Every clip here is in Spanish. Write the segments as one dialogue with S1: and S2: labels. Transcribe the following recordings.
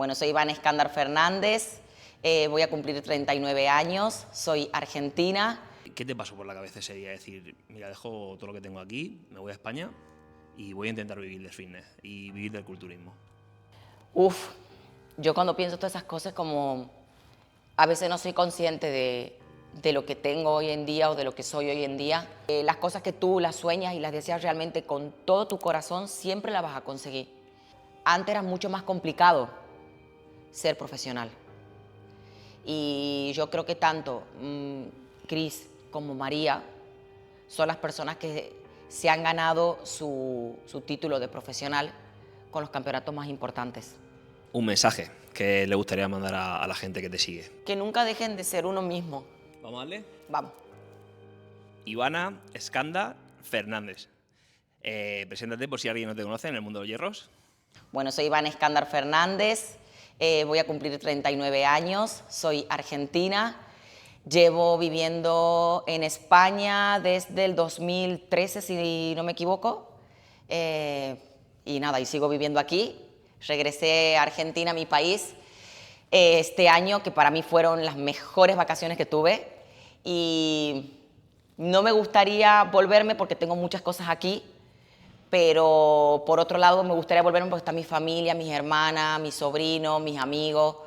S1: Bueno, soy Ivana Escándar Fernández, voy a cumplir 39 años, soy argentina.
S2: ¿Qué te pasó por la cabeza ese día? Decir, mira, dejo todo lo que tengo aquí, me voy a España y voy a intentar vivir del fitness y vivir del culturismo.
S1: Uf, yo cuando pienso todas esas cosas como a veces no soy consciente de lo que tengo hoy en día o de lo que soy hoy en día. Las cosas que tú las sueñas y las deseas realmente con todo tu corazón, siempre las vas a conseguir. Antes era mucho más complicado ser profesional. Y yo creo que tanto Cris como María son las personas que se han ganado su título de profesional con los campeonatos más importantes.
S2: Un mensaje que le gustaría mandar a la gente que te sigue.
S1: Que nunca dejen de ser uno mismo.
S2: ¿Vamos a darle?
S1: Vamos.
S2: Ivana Escándar Fernández. Preséntate por si alguien no te conoce en el mundo de los hierros.
S1: Bueno, soy Ivana Escándar Fernández, voy a cumplir 39 años, soy argentina, llevo viviendo en España desde el 2013, si no me equivoco, y nada, y sigo viviendo aquí. Regresé a Argentina, mi país, este año, que para mí fueron las mejores vacaciones que tuve, y no me gustaría volverme porque tengo muchas cosas aquí, pero por otro lado me gustaría volverme porque está mi familia, mis hermanas, mis sobrinos, mis amigos,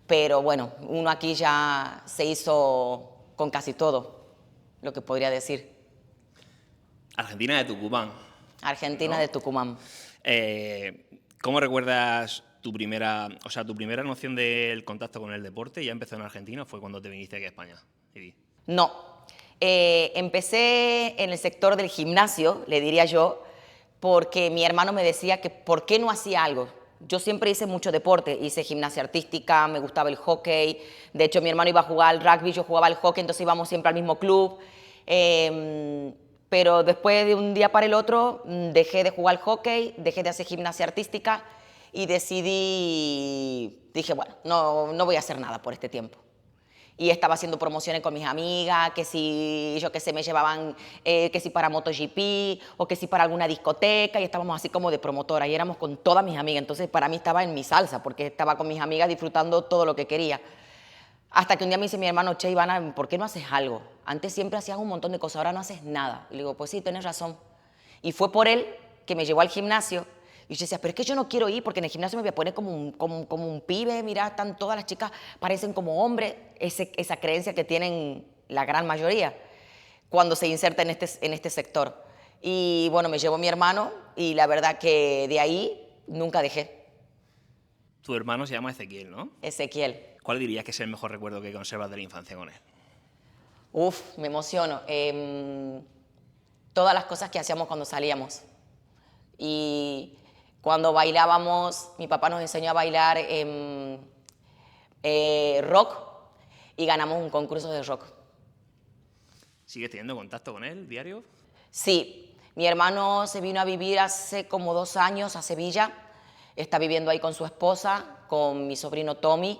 S1: pero bueno, uno aquí ya se hizo con casi todo, lo que podría decir.
S2: Argentina de Tucumán.
S1: Argentina,
S2: ¿No?
S1: de Tucumán.
S2: ¿Cómo recuerdas tu primera noción del contacto con el deporte? ¿Ya empezó en Argentina o fue cuando te viniste aquí a España?
S1: No, empecé en el sector del gimnasio, le diría yo, porque mi hermano me decía que por qué no hacía algo. Yo siempre hice mucho deporte, hice gimnasia artística, me gustaba el hockey. De hecho, mi hermano iba a jugar al rugby, yo jugaba al hockey, entonces íbamos siempre al mismo club. Pero después de un día para el otro, dejé de jugar al hockey, dejé de hacer gimnasia artística y dije, bueno, no voy a hacer nada por este tiempo. Y estaba haciendo promociones con mis amigas, que si, yo qué sé, me llevaban, que si para MotoGP o que si para alguna discoteca, y estábamos así como de promotora, y éramos con todas mis amigas. Entonces para mí estaba en mi salsa, porque estaba con mis amigas disfrutando todo lo que quería. Hasta que un día me dice mi hermano, che, Ivana, ¿por qué no haces algo? Antes siempre hacías un montón de cosas, ahora no haces nada. Y le digo, pues sí, tienes razón. Y fue por él que me llevó al gimnasio. Y yo decía, pero es que yo no quiero ir porque en el gimnasio me voy a poner como un pibe, mira, están todas las chicas, parecen como hombres, esa creencia que tienen la gran mayoría cuando se inserta en este sector. Y bueno, me llevó mi hermano y la verdad que de ahí nunca dejé.
S2: Tu hermano se llama Ezequiel, ¿no?
S1: Ezequiel.
S2: ¿Cuál dirías que es el mejor recuerdo que conservas de la infancia con él?
S1: Uf, me emociono. Todas las cosas que hacíamos cuando salíamos. Y cuando bailábamos, mi papá nos enseñó a bailar rock y ganamos un concurso de rock.
S2: ¿Sigues teniendo contacto con él diario?
S1: Sí, mi hermano se vino a vivir hace como 2 años a Sevilla. Está viviendo ahí con su esposa, con mi sobrino Tommy.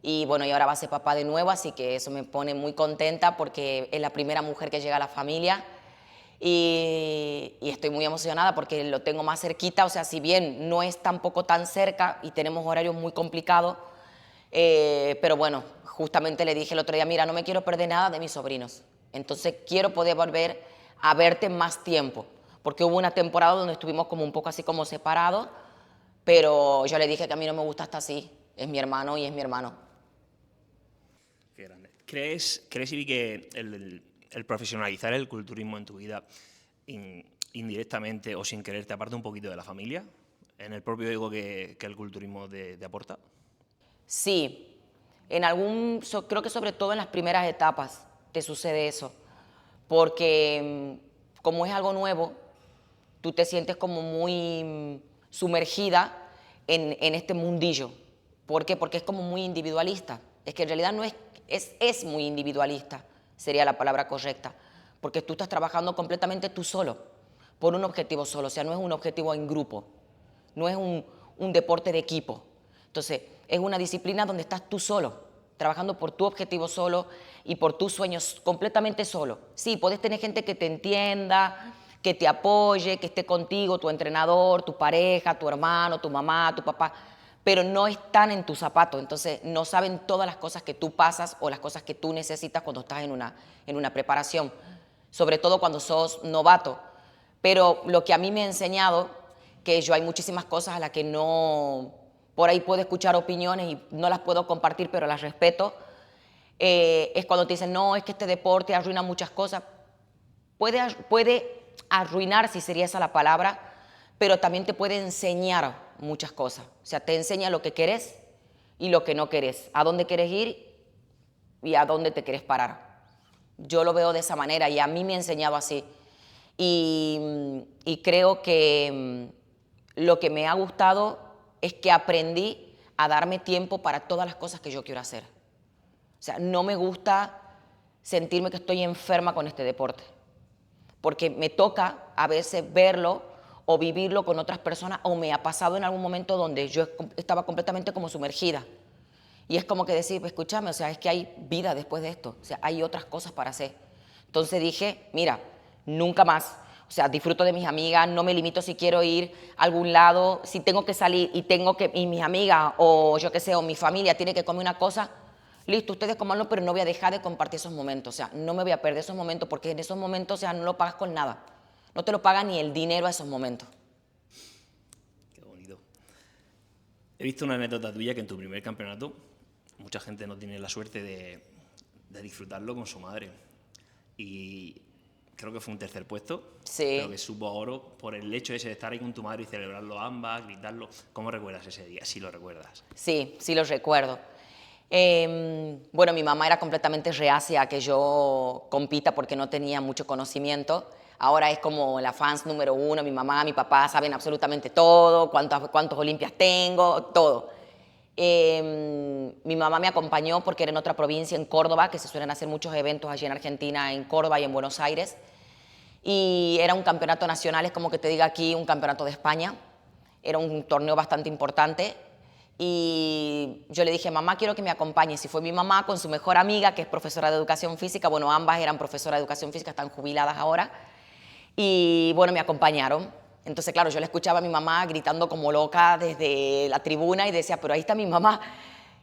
S1: Y bueno, y ahora va a ser papá de nuevo, así que eso me pone muy contenta porque es la primera mujer que llega a la familia. Y estoy muy emocionada porque lo tengo más cerquita, o sea, si bien no es tampoco tan cerca y tenemos horarios muy complicados, pero bueno, justamente le dije el otro día, mira, no me quiero perder nada de mis sobrinos, entonces quiero poder volver a verte más tiempo, porque hubo una temporada donde estuvimos como un poco así como separados, pero yo le dije que a mí no me gusta estar así, es mi hermano y es mi hermano.
S2: Qué grande. ¿Crees Ivi, que el profesionalizar el culturismo en tu vida indirectamente o sin querer te aparta un poquito de la familia? ¿En el propio ego que el culturismo te aporta?
S1: Sí, creo que sobre todo en las primeras etapas te sucede eso, porque como es algo nuevo, tú te sientes como muy sumergida en este mundillo. ¿Por qué? Porque es como muy individualista. Es que en realidad no es muy individualista, sería la palabra correcta, porque tú estás trabajando completamente tú solo, por un objetivo solo, o sea, no es un objetivo en grupo, no es un deporte de equipo. Entonces, es una disciplina donde estás tú solo, trabajando por tu objetivo solo y por tus sueños completamente solo. Sí, puedes tener gente que te entienda, que te apoye, que esté contigo, tu entrenador, tu pareja, tu hermano, tu mamá, tu papá, pero no están en tus zapatos, entonces no saben todas las cosas que tú pasas o las cosas que tú necesitas cuando estás en una preparación, sobre todo cuando sos novato. Pero lo que a mí me ha enseñado, que yo hay muchísimas cosas a las que no, por ahí puedo escuchar opiniones y no las puedo compartir, pero las respeto, es cuando te dicen, no, es que este deporte arruina muchas cosas. Puede arruinar, si sería esa la palabra, pero también te puede enseñar muchas cosas. O sea, te enseña lo que querés y lo que no querés, a dónde querés ir y a dónde te querés parar. Yo lo veo de esa manera y a mí me ha enseñado así. Y creo que lo que me ha gustado es que aprendí a darme tiempo para todas las cosas que yo quiero hacer. O sea, no me gusta sentirme que estoy enferma con este deporte, porque me toca a veces verlo o vivirlo con otras personas, o me ha pasado en algún momento donde yo estaba completamente como sumergida. Y es como que decir, pues, escúchame, o sea, es que hay vida después de esto, o sea, hay otras cosas para hacer. Entonces dije, mira, nunca más. O sea, disfruto de mis amigas, no me limito si quiero ir a algún lado, si tengo que salir y mis amigas o yo qué sé, o mi familia tiene que comer una cosa, listo, ustedes comanlo, pero no voy a dejar de compartir esos momentos. O sea, no me voy a perder esos momentos porque en esos momentos, o sea, no lo pagas con nada. No te lo paga ni el dinero a esos momentos.
S2: Qué bonito. He visto una anécdota tuya que en tu primer campeonato mucha gente no tiene la suerte de disfrutarlo con su madre. Y creo que fue un tercer puesto,
S1: Sí.
S2: pero que supo a oro por el hecho ese de estar ahí con tu madre y celebrarlo ambas, gritarlo. ¿Cómo recuerdas ese día, si lo recuerdas?
S1: Sí, sí los recuerdo. Bueno, mi mamá era completamente reacia a que yo compita porque no tenía mucho conocimiento. Ahora es como la fans número uno, mi mamá, mi papá saben absolutamente todo, cuántos olimpias tengo, todo. Mi mamá me acompañó porque era en otra provincia, en Córdoba, que se suelen hacer muchos eventos allí en Argentina, en Córdoba y en Buenos Aires. Y era un campeonato nacional, es como que te diga aquí un campeonato de España. Era un torneo bastante importante. Y yo le dije, mamá, quiero que me acompañes. Y fue mi mamá con su mejor amiga, que es profesora de educación física. Bueno, ambas eran profesoras de educación física, están jubiladas ahora. Y bueno, me acompañaron. Entonces, claro, yo le escuchaba a mi mamá gritando como loca desde la tribuna y decía, pero ahí está mi mamá.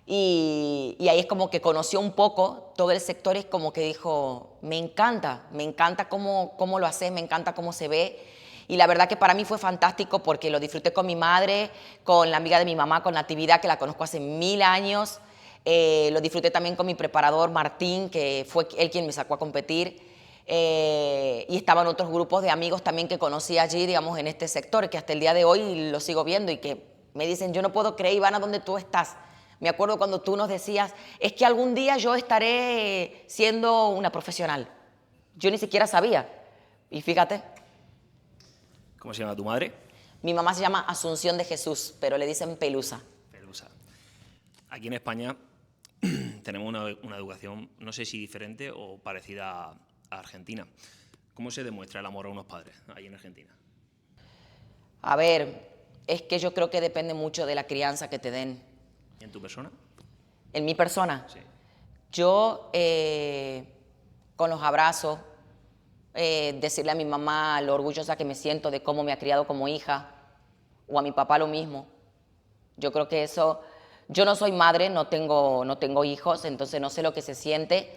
S1: Y ahí es como que conoció un poco todo el sector, es como que dijo, me encanta cómo lo haces, me encanta cómo se ve. Y la verdad que para mí fue fantástico porque lo disfruté con mi madre, con la amiga de mi mamá, con Natividad, que la conozco hace 1000 años. Lo disfruté también con mi preparador Martín, que fue él quien me sacó a competir. Y estaban otros grupos de amigos también que conocí allí, digamos, en este sector, que hasta el día de hoy lo sigo viendo y que me dicen, yo no puedo creer, Ivana, ¿dónde tú estás? Me acuerdo cuando tú nos decías, es que algún día yo estaré siendo una profesional. Yo ni siquiera sabía. Y fíjate.
S2: ¿Cómo se llama tu madre?
S1: Mi mamá se llama Asunción de Jesús, pero le dicen Pelusa.
S2: Pelusa. Aquí en España tenemos una educación, no sé si diferente o parecida a Argentina. ¿Cómo se demuestra el amor a unos padres ahí en Argentina?
S1: A ver, es que yo creo que depende mucho de la crianza que te den.
S2: ¿Y en tu persona?
S1: En mi persona.
S2: Sí.
S1: Yo, con los abrazos, decirle a mi mamá lo orgullosa que me siento de cómo me ha criado como hija, o a mi papá lo mismo. Yo creo que eso, yo no soy madre, no tengo hijos, entonces no sé lo que se siente,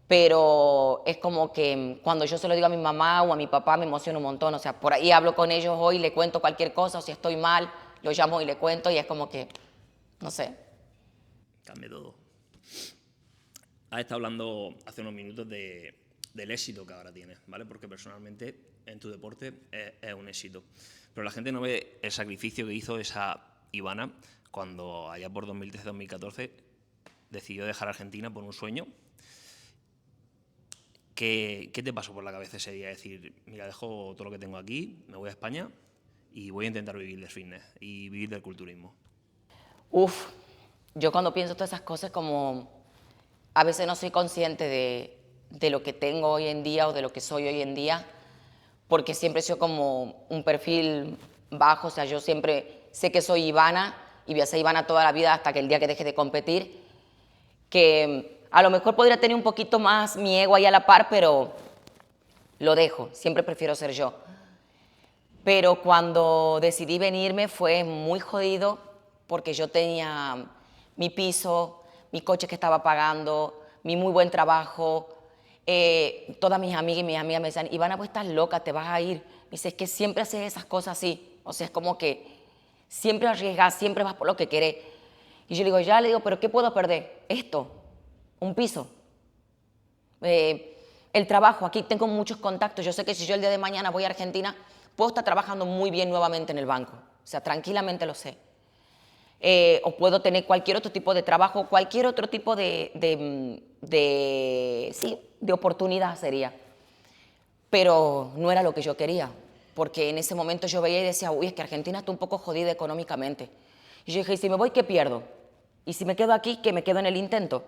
S1: pero es como que cuando yo se lo digo a mi mamá o a mi papá me emociona un montón. O sea, por ahí hablo con ellos hoy, le cuento cualquier cosa, o si estoy mal, lo llamo y le cuento y es como que, no sé.
S2: Cambia todo. Has estado hablando hace unos minutos del éxito que ahora tienes, ¿vale? Porque personalmente en tu deporte es un éxito. Pero la gente no ve el sacrificio que hizo esa Ivana cuando allá por 2013-2014 decidió dejar Argentina por un sueño. ¿Qué te pasó por la cabeza ese día? Decir, mira, dejo todo lo que tengo aquí, me voy a España y voy a intentar vivir del fitness y vivir del culturismo.
S1: Uf, yo cuando pienso todas esas cosas como a veces no soy consciente de lo que tengo hoy en día o de lo que soy hoy en día, porque siempre he sido como un perfil bajo. O sea, yo siempre sé que soy Ivana y voy a ser Ivana toda la vida hasta que el día que deje de competir, que a lo mejor podría tener un poquito más mi ego ahí a la par, pero lo dejo, siempre prefiero ser yo. Pero cuando decidí venirme fue muy jodido porque yo tenía mi piso, mi coche que estaba pagando, mi muy buen trabajo. Todas mis amigas me decían, Ivana, pues estás loca, te vas a ir. Me dice, es que siempre haces esas cosas así. O sea, es como que siempre arriesgas, siempre vas por lo que querés. Y yo le digo, ya, le digo, pero ¿qué puedo perder? Esto, un piso. El trabajo, aquí tengo muchos contactos. Yo sé que si yo el día de mañana voy a Argentina, puedo estar trabajando muy bien nuevamente en el banco. O sea, tranquilamente lo sé. O puedo tener cualquier otro tipo de trabajo, cualquier otro tipo de oportunidad sería. Pero no era lo que yo quería, porque en ese momento yo veía y decía, uy, es que Argentina está un poco jodida económicamente. Y yo dije, ¿y si me voy, qué pierdo? ¿Y si me quedo aquí, que me quedo en el intento?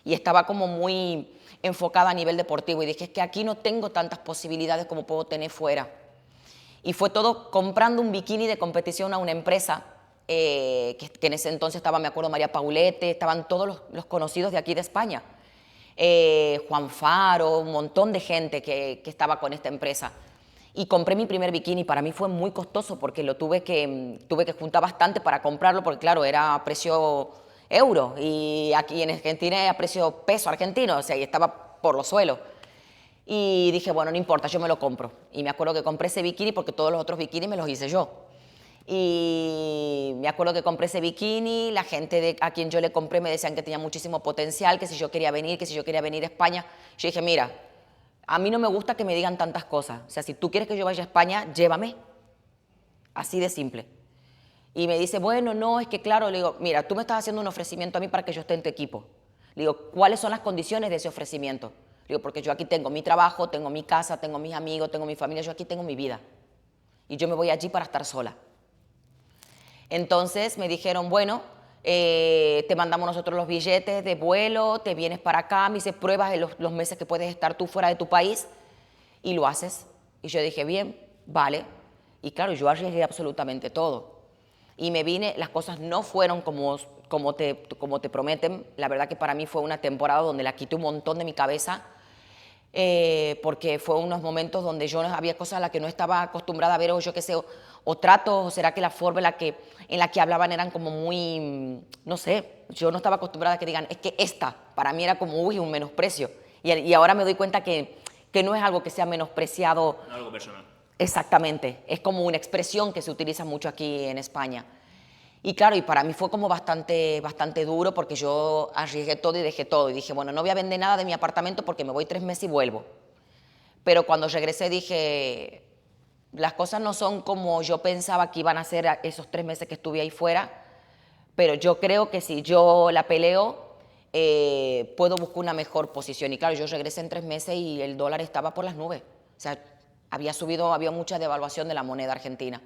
S1: Y estaba como muy enfocada a nivel deportivo y dije, es que aquí no tengo tantas posibilidades como puedo tener fuera. Y fue todo comprando un bikini de competición a una empresa, que en ese entonces estaba, me acuerdo, María Paulete, estaban todos los conocidos de aquí de España. Juan Faro, un montón de gente que estaba con esta empresa. Y compré mi primer bikini. Para mí fue muy costoso porque tuve que juntar bastante para comprarlo, porque claro, era a precio euro y aquí en Argentina era a precio peso argentino, o sea, y estaba por los suelos. Y dije, bueno, no importa, yo me lo compro. Y me acuerdo que compré ese bikini porque todos los otros bikinis me los hice yo. Y me acuerdo que compré ese bikini, la gente a quien yo le compré me decían que tenía muchísimo potencial, que si yo quería venir, que si yo quería venir a España. Yo dije, mira, a mí no me gusta que me digan tantas cosas. O sea, si tú quieres que yo vaya a España, llévame. Así de simple. Y me dice, bueno, no, es que claro, le digo, mira, tú me estás haciendo un ofrecimiento a mí para que yo esté en tu equipo. Le digo, ¿cuáles son las condiciones de ese ofrecimiento? Le digo, porque yo aquí tengo mi trabajo, tengo mi casa, tengo mis amigos, tengo mi familia, yo aquí tengo mi vida. Y yo me voy allí para estar sola. Entonces me dijeron, bueno, te mandamos nosotros los billetes de vuelo, te vienes para acá, me hice pruebas de los meses que puedes estar tú fuera de tu país y lo haces. Y yo dije, bien, vale. Y claro, yo arriesgué absolutamente todo. Y me vine, las cosas no fueron como te prometen. La verdad que para mí fue una temporada donde la quité un montón de mi cabeza, porque fue unos momentos donde yo había cosas a las que no estaba acostumbrada a ver, o yo qué sé, o tratos, o será que la forma en la que hablaban eran como muy, no sé, yo no estaba acostumbrada a que digan, es que esta, para mí era como, uy, un menosprecio. Y ahora me doy cuenta que no es algo que sea menospreciado.
S2: No algo personal.
S1: Exactamente, es como una expresión que se utiliza mucho aquí en España. Y claro, y para mí fue como bastante duro porque yo arriesgué todo y dejé todo. Y dije, bueno, no voy a vender nada de mi apartamento porque me voy 3 meses y vuelvo. Pero cuando regresé dije, las cosas no son como yo pensaba que iban a ser esos 3 meses que estuve ahí fuera, pero yo creo que si yo la peleo, puedo buscar una mejor posición. Y claro, yo regresé en 3 meses y el dólar estaba por las nubes. O sea, había subido, había mucha devaluación de la moneda argentina.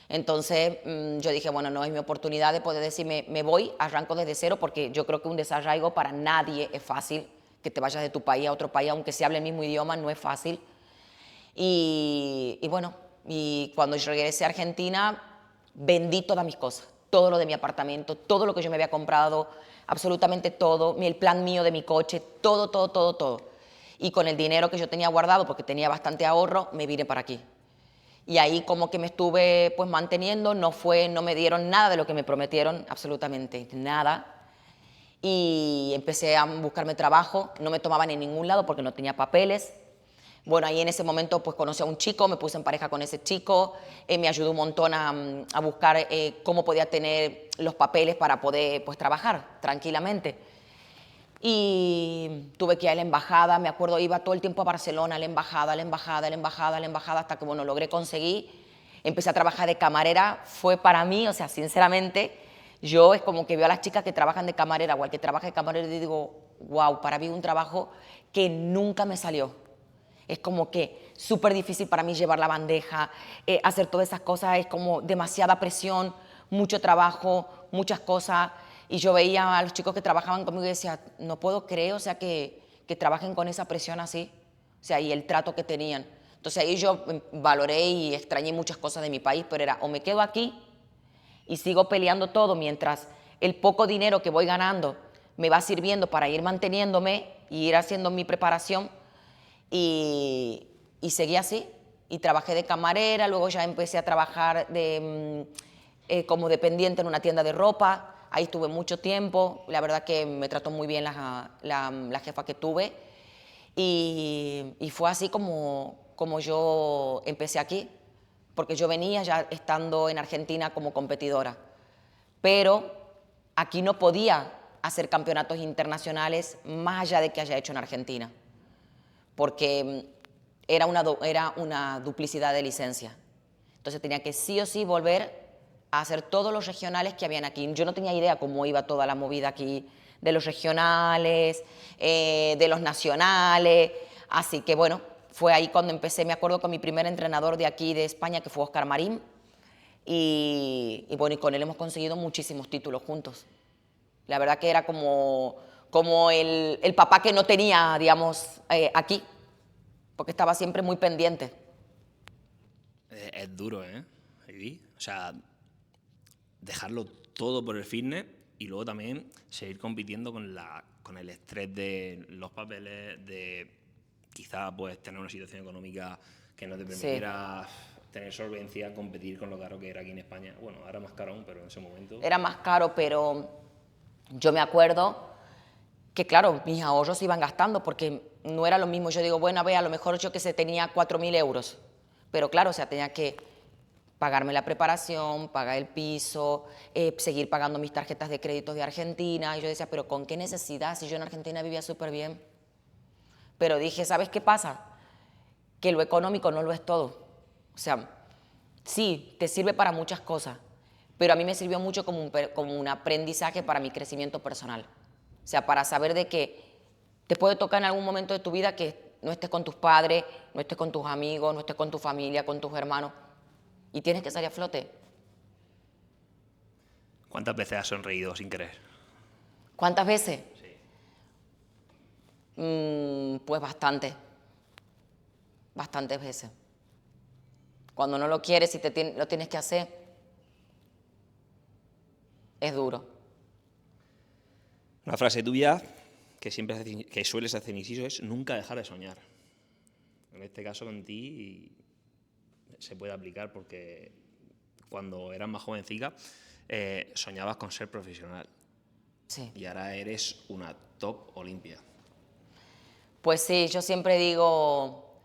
S1: Entonces yo dije, bueno, no es mi oportunidad de poder decir, me voy, arranco desde cero, porque yo creo que un desarraigo para nadie es fácil, que te vayas de tu país a otro país, aunque se hable el mismo idioma, no es fácil. Y bueno, y cuando yo regresé a Argentina, vendí todas mis cosas, todo lo de mi apartamento, todo lo que yo me había comprado, absolutamente todo, el plan mío de mi coche, todo, todo, todo, todo. Y con el dinero que yo tenía guardado, porque tenía bastante ahorro, me vine para aquí. Y ahí como que me estuve pues manteniendo, no me dieron nada de lo que me prometieron, absolutamente nada. Y empecé a buscarme trabajo, no me tomaban en ningún lado porque no tenía papeles. Bueno, ahí en ese momento pues conocí a un chico, me puse en pareja con ese chico, me ayudó un montón a buscar cómo podía tener los papeles para poder pues trabajar tranquilamente. Y tuve que ir a la embajada, me acuerdo, iba todo el tiempo a Barcelona, a la embajada, a la embajada, a la embajada, a la embajada, hasta que, bueno, logré conseguir. Empecé a trabajar de camarera, fue para mí, o sea, sinceramente, yo es como que veo a las chicas que trabajan de camarera o al que trabaja de camarera y digo, wow, para mí es un trabajo que nunca me salió. Es como que súper difícil para mí llevar la bandeja, hacer todas esas cosas, es como demasiada presión, mucho trabajo, muchas cosas. Y yo veía a los chicos que trabajaban conmigo y decía, no puedo creer, o sea, que trabajen con esa presión así, o sea, y el trato que tenían. Entonces ahí yo valoré y extrañé muchas cosas de mi país, pero era o me quedo aquí y sigo peleando todo mientras el poco dinero que voy ganando me va sirviendo para ir manteniéndome y ir haciendo mi preparación, y seguí así. Y trabajé de camarera, luego ya empecé a trabajar como dependiente en una tienda de ropa. Ahí estuve mucho tiempo. La verdad que me trató muy bien la jefa que tuve. Y fue así como yo empecé aquí, porque yo venía ya estando en Argentina como competidora. Pero aquí no podía hacer campeonatos internacionales más allá de que haya hecho en Argentina, porque era una duplicidad de licencia. Entonces tenía que sí o sí volver a hacer todos los regionales que habían aquí. Yo no tenía idea cómo iba toda la movida aquí de los regionales, de los nacionales, así que bueno, fue ahí cuando empecé. Me acuerdo con mi primer entrenador de aquí de España, que fue Óscar Marín, y bueno, y con él hemos conseguido muchísimos títulos juntos. La verdad que era como el papá que no tenía, digamos, aquí, porque estaba siempre muy pendiente.
S2: Es duro, ¿eh? Heidi. O sea, dejarlo todo por el fitness y luego también seguir compitiendo con el estrés de los papeles, de quizá pues tener una situación económica que no te permitiera tener solvencia, competir con lo caro que era aquí en España. Bueno, ahora más caro aún, pero en ese momento...
S1: Era más caro, pero yo me acuerdo que, claro, mis ahorros se iban gastando porque no era lo mismo. Yo digo, bueno, a lo mejor yo que sé, tenía 4.000 euros, pero claro, o sea, tenía que pagarme la preparación, pagar el piso, seguir pagando mis tarjetas de créditos de Argentina. Y yo decía, pero ¿con qué necesidad? Si yo en Argentina vivía súper bien. Pero dije, ¿sabes qué pasa? Que lo económico no lo es todo. O sea, sí, te sirve para muchas cosas, pero a mí me sirvió mucho como un aprendizaje para mi crecimiento personal. O sea, para saber de que te puede tocar en algún momento de tu vida que no estés con tus padres, no estés con tus amigos, no estés con tu familia, con tus hermanos, y tienes que salir a flote.
S2: ¿Cuántas veces has sonreído sin querer?
S1: ¿Cuántas veces?
S2: Sí.
S1: Pues bastante. Bastantes veces. Cuando no lo quieres y lo tienes que hacer, es duro.
S2: Una frase tuya que sueles hacer inciso es nunca dejar de soñar. En este caso con ti se puede aplicar porque cuando eras más jovencica soñabas con ser profesional.
S1: Sí.
S2: Y ahora eres una top Olimpia.
S1: Pues sí, yo siempre digo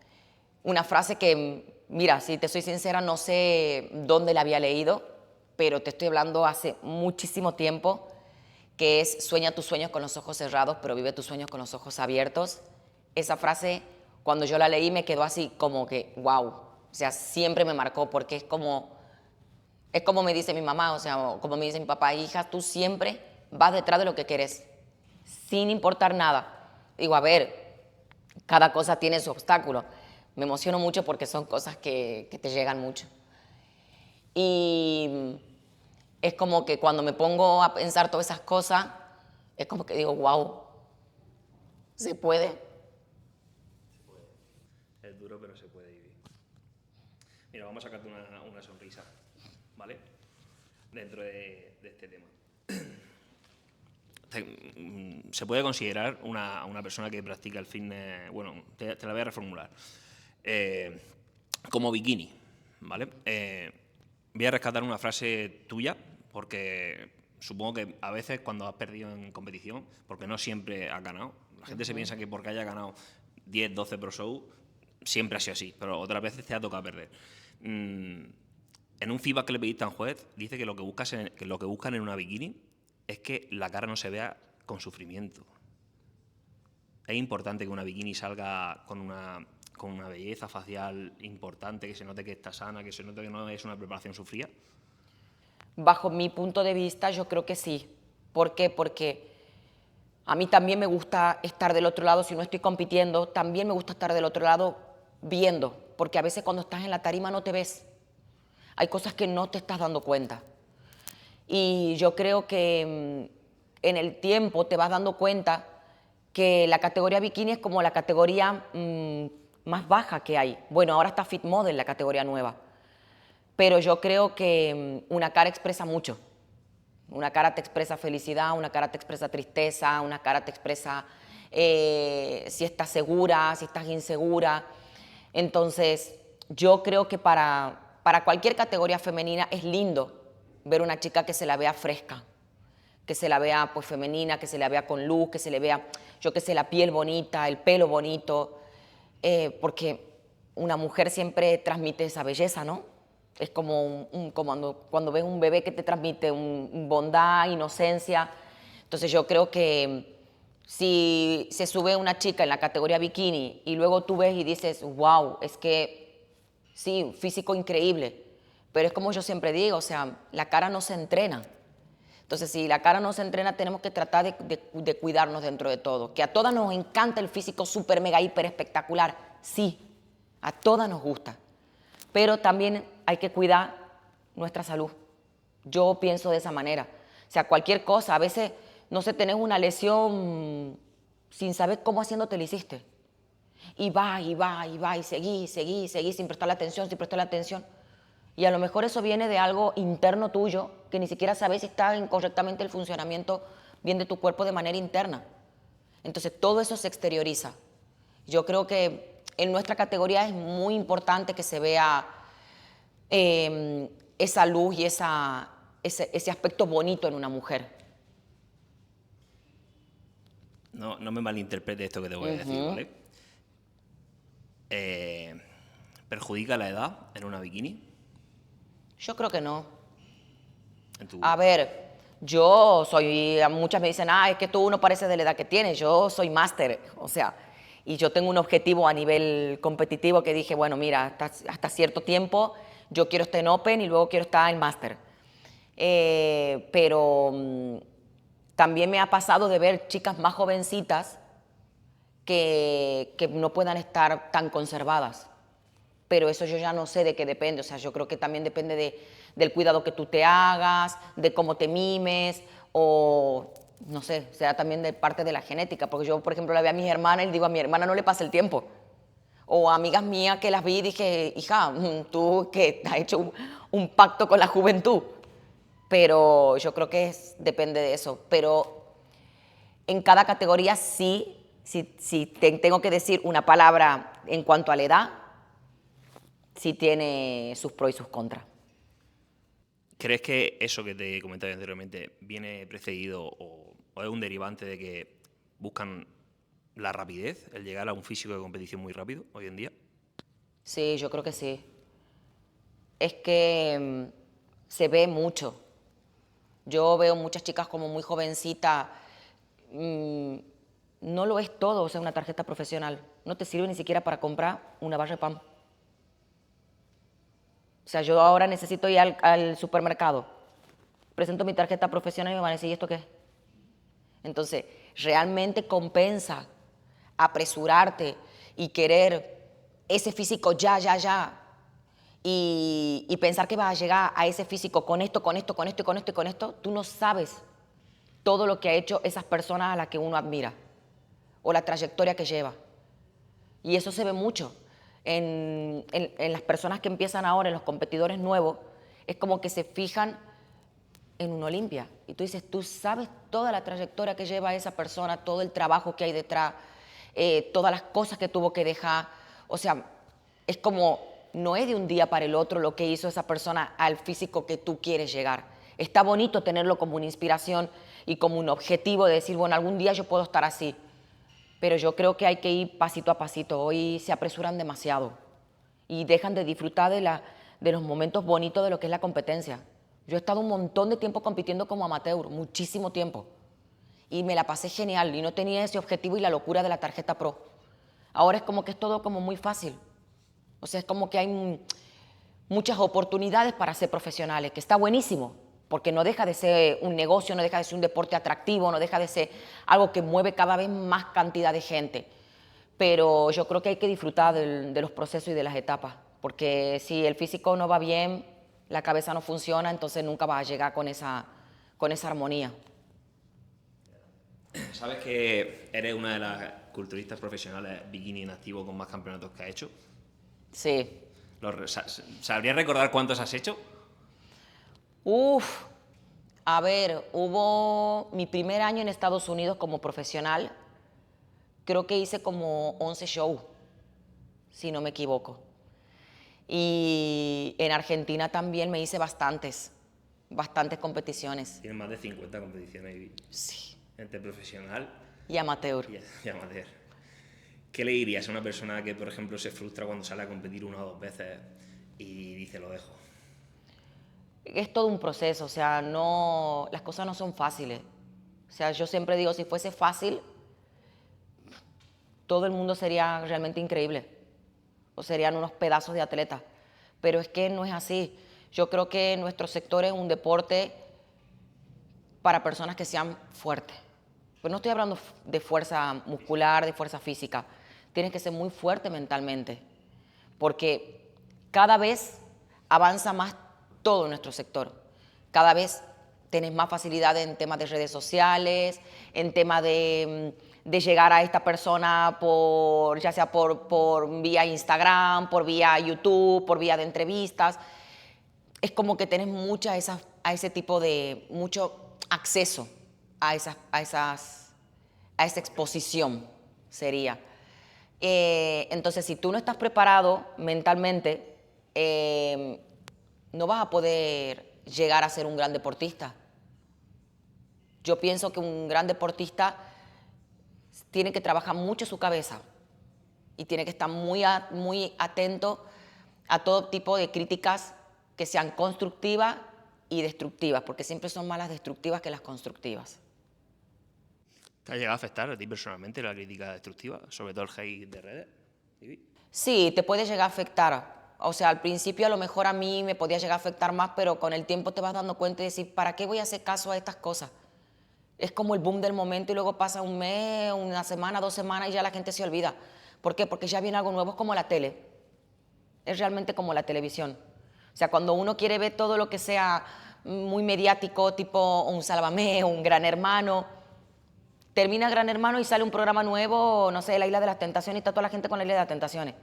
S1: una frase que, mira, si te soy sincera, no sé dónde la había leído, pero te estoy hablando hace muchísimo tiempo, que es sueña tus sueños con los ojos cerrados, pero vive tus sueños con los ojos abiertos. Esa frase, cuando yo la leí, me quedó así como que, wow. O sea, siempre me marcó porque es como me dice mi mamá, o sea, o como me dice mi papá, hija, tú siempre vas detrás de lo que quieres, sin importar nada. Digo, a ver, cada cosa tiene su obstáculo. Me emociono mucho porque son cosas que te llegan mucho. Y es como que cuando me pongo a pensar todas esas cosas, es como que digo, wow, se puede.
S2: Se puede. Es duro, pero se puede vivir. Mira, vamos a sacarte una sonrisa, ¿vale? Dentro de este tema. Se puede considerar una persona que practica el fitness, bueno, te la voy a reformular, como bikini, ¿vale? Voy a rescatar una frase tuya, porque supongo que a veces cuando has perdido en competición, porque no siempre has ganado, la gente se piensa que porque haya ganado 10, 12 Pro Show, siempre ha sido así, pero otras veces te ha tocado perder. En un feedback que le pediste a un juez, dice que lo que buscan en una bikini es que la cara no se vea con sufrimiento. Es importante que una bikini salga con una belleza facial importante, que se note que está sana, que se note que no es una preparación sufrida.
S1: Bajo mi punto de vista, yo creo que sí. ¿Por qué? Porque a mí también me gusta estar del otro lado. Si no estoy compitiendo, también me gusta estar del otro lado viendo, porque a veces cuando estás en la tarima no te ves. Hay cosas que no te estás dando cuenta. Y yo creo que en el tiempo te vas dando cuenta que la categoría bikini es como la categoría más baja que hay. Bueno, ahora está Fit Model, la categoría nueva. Pero yo creo que una cara expresa mucho. Una cara te expresa felicidad, una cara te expresa tristeza, una cara te expresa si estás segura, si estás insegura. Entonces, yo creo que para cualquier categoría femenina es lindo ver una chica que se la vea fresca, que se la vea pues femenina, que se la vea con luz, que se le vea, yo qué sé, la piel bonita, el pelo bonito, porque una mujer siempre transmite esa belleza, ¿no? Es como, cuando ves un bebé que te transmite bondad, inocencia. Entonces yo creo que si se sube una chica en la categoría bikini y luego tú ves y dices, wow, es que sí, físico increíble, pero es como yo siempre digo, o sea, la cara no se entrena. Entonces, si la cara no se entrena, tenemos que tratar de cuidarnos dentro de todo. Que a todas nos encanta el físico súper, mega, hiper espectacular. Sí, a todas nos gusta. Pero también hay que cuidar nuestra salud. Yo pienso de esa manera. O sea, cualquier cosa, a veces, no sé, tenés una lesión sin saber cómo haciéndote la hiciste. Y va, y va, y va, y seguí, sin prestarle atención, sin prestarle atención. Y a lo mejor eso viene de algo interno tuyo, que ni siquiera sabes si está correctamente el funcionamiento bien de tu cuerpo de manera interna. Entonces todo eso se exterioriza. Yo creo que en nuestra categoría es muy importante que se vea esa luz y ese aspecto bonito en una mujer.
S2: No me malinterprete esto que te voy a decir, ¿vale? ¿Perjudica la edad en una bikini?
S1: Yo creo que no.
S2: En
S1: A ver, yo soy, muchas me dicen, es que tú no pareces de la edad que tienes, yo soy máster, o sea, y yo tengo un objetivo a nivel competitivo que dije, bueno, mira, hasta cierto tiempo yo quiero estar en Open y luego quiero estar en máster. Pero también me ha pasado de ver chicas más jovencitas que no puedan estar tan conservadas. Pero eso yo ya no sé de qué depende, o sea, yo creo que también depende del cuidado que tú te hagas, de cómo te mimes, o no sé, sea también de parte de la genética, porque yo, por ejemplo, la veo a mis hermanas y digo, a mi hermana no le pasa el tiempo. O amigas mías que las vi y dije, hija, tú que has hecho un pacto con la juventud. Pero yo creo que depende de eso. Pero en cada categoría sí, si tengo que decir una palabra en cuanto a la edad, sí tiene sus pros y sus contras.
S2: ¿Crees que eso que te comentaba anteriormente viene precedido o es un derivante de que buscan la rapidez, el llegar a un físico de competición muy rápido hoy en día?
S1: Sí, yo creo que sí. Es que se ve mucho. Yo veo muchas chicas como muy jovencitas. No lo es todo, o sea, una tarjeta profesional. No te sirve ni siquiera para comprar una barra de pan. O sea, yo ahora necesito ir al supermercado. Presento mi tarjeta profesional y me van a decir, ¿y esto qué? Entonces, realmente compensa apresurarte y querer ese físico ya, ya, ya. Y pensar que vas a llegar a ese físico con esto, con esto, con esto, con esto y con esto. Tú no sabes todo lo que ha hecho esas personas a las que uno admira o la trayectoria que lleva. Y eso se ve mucho en las personas que empiezan ahora, en los competidores nuevos. Es como que se fijan en un Olimpia. Y tú dices, tú sabes toda la trayectoria que lleva esa persona, todo el trabajo que hay detrás, todas las cosas que tuvo que dejar. O sea, es como, no es de un día para el otro lo que hizo esa persona al físico que tú quieres llegar. Está bonito tenerlo como una inspiración y como un objetivo de decir, bueno, algún día yo puedo estar así. Pero yo creo que hay que ir pasito a pasito. Hoy se apresuran demasiado y dejan de disfrutar de los momentos bonitos de lo que es la competencia. Yo he estado un montón de tiempo compitiendo como amateur, muchísimo tiempo. Y me la pasé genial y no tenía ese objetivo y la locura de la tarjeta pro. Ahora es como que es todo como muy fácil. O sea, es como que hay muchas oportunidades para ser profesionales, que está buenísimo, porque no deja de ser un negocio, no deja de ser un deporte atractivo, no deja de ser algo que mueve cada vez más cantidad de gente. Pero yo creo que hay que disfrutar de los procesos y de las etapas, porque si el físico no va bien, la cabeza no funciona, entonces nunca vas a llegar con esa armonía.
S2: ¿Sabes que eres una de las culturistas profesionales bikini en activo con más campeonatos que has hecho?
S1: Sí.
S2: ¿Sabrías recordar cuántos has hecho?
S1: A ver, hubo mi primer año en Estados Unidos como profesional, creo que hice como 11 shows, si no me equivoco. Y en Argentina también me hice bastantes. bastantes competiciones.
S2: Tienes más de 50 competiciones
S1: Sí.
S2: entre profesional
S1: Y amateur.
S2: y amateur. ¿Qué le dirías a una persona que, por ejemplo, se frustra cuando sale a competir una o dos veces y dice lo dejo?
S1: Es todo un proceso, o sea, no, las cosas no son fáciles. O sea, yo siempre digo, si fuese fácil, todo el mundo sería realmente increíble. O serían unos pedazos de atletas. Pero es que no es así. Yo creo que nuestro sector es un deporte para personas que sean fuertes. Pero no estoy hablando de fuerza muscular, de fuerza física. Tienes que ser muy fuerte mentalmente. Porque cada vez avanza más todo nuestro sector. Cada vez tienes más facilidad en temas de redes sociales, en temas de llegar a esta persona por, ya sea por vía Instagram, por vía YouTube, por vía de entrevistas. Es como que tenés a ese tipo de, mucho acceso a esa exposición, sería. Entonces, si tú no estás preparado mentalmente, no vas a poder llegar a ser un gran deportista. Yo pienso que un gran deportista tiene que trabajar mucho su cabeza y tiene que estar muy atento a todo tipo de críticas que sean constructivas y destructivas, porque siempre son más las destructivas que las constructivas.
S2: ¿Te ha llegado a afectar a ti personalmente la crítica destructiva, sobre todo el hate de redes?
S1: Sí, te puede llegar a afectar. O sea, al principio a lo mejor a mí me podía llegar a afectar más, pero con el tiempo te vas dando cuenta y decir, ¿para qué voy a hacer caso a estas cosas? Es como el boom del momento y luego pasa un mes, una semana, 2 semanas y ya la gente se olvida. ¿Por qué? Porque ya viene algo nuevo, es como la tele. Es realmente como la televisión. O sea, cuando uno quiere ver todo lo que sea muy mediático, tipo un Sálvame, un Gran Hermano, termina Gran Hermano y sale un programa nuevo, no sé, La Isla de las Tentaciones y está toda la gente con La Isla de las Tentaciones.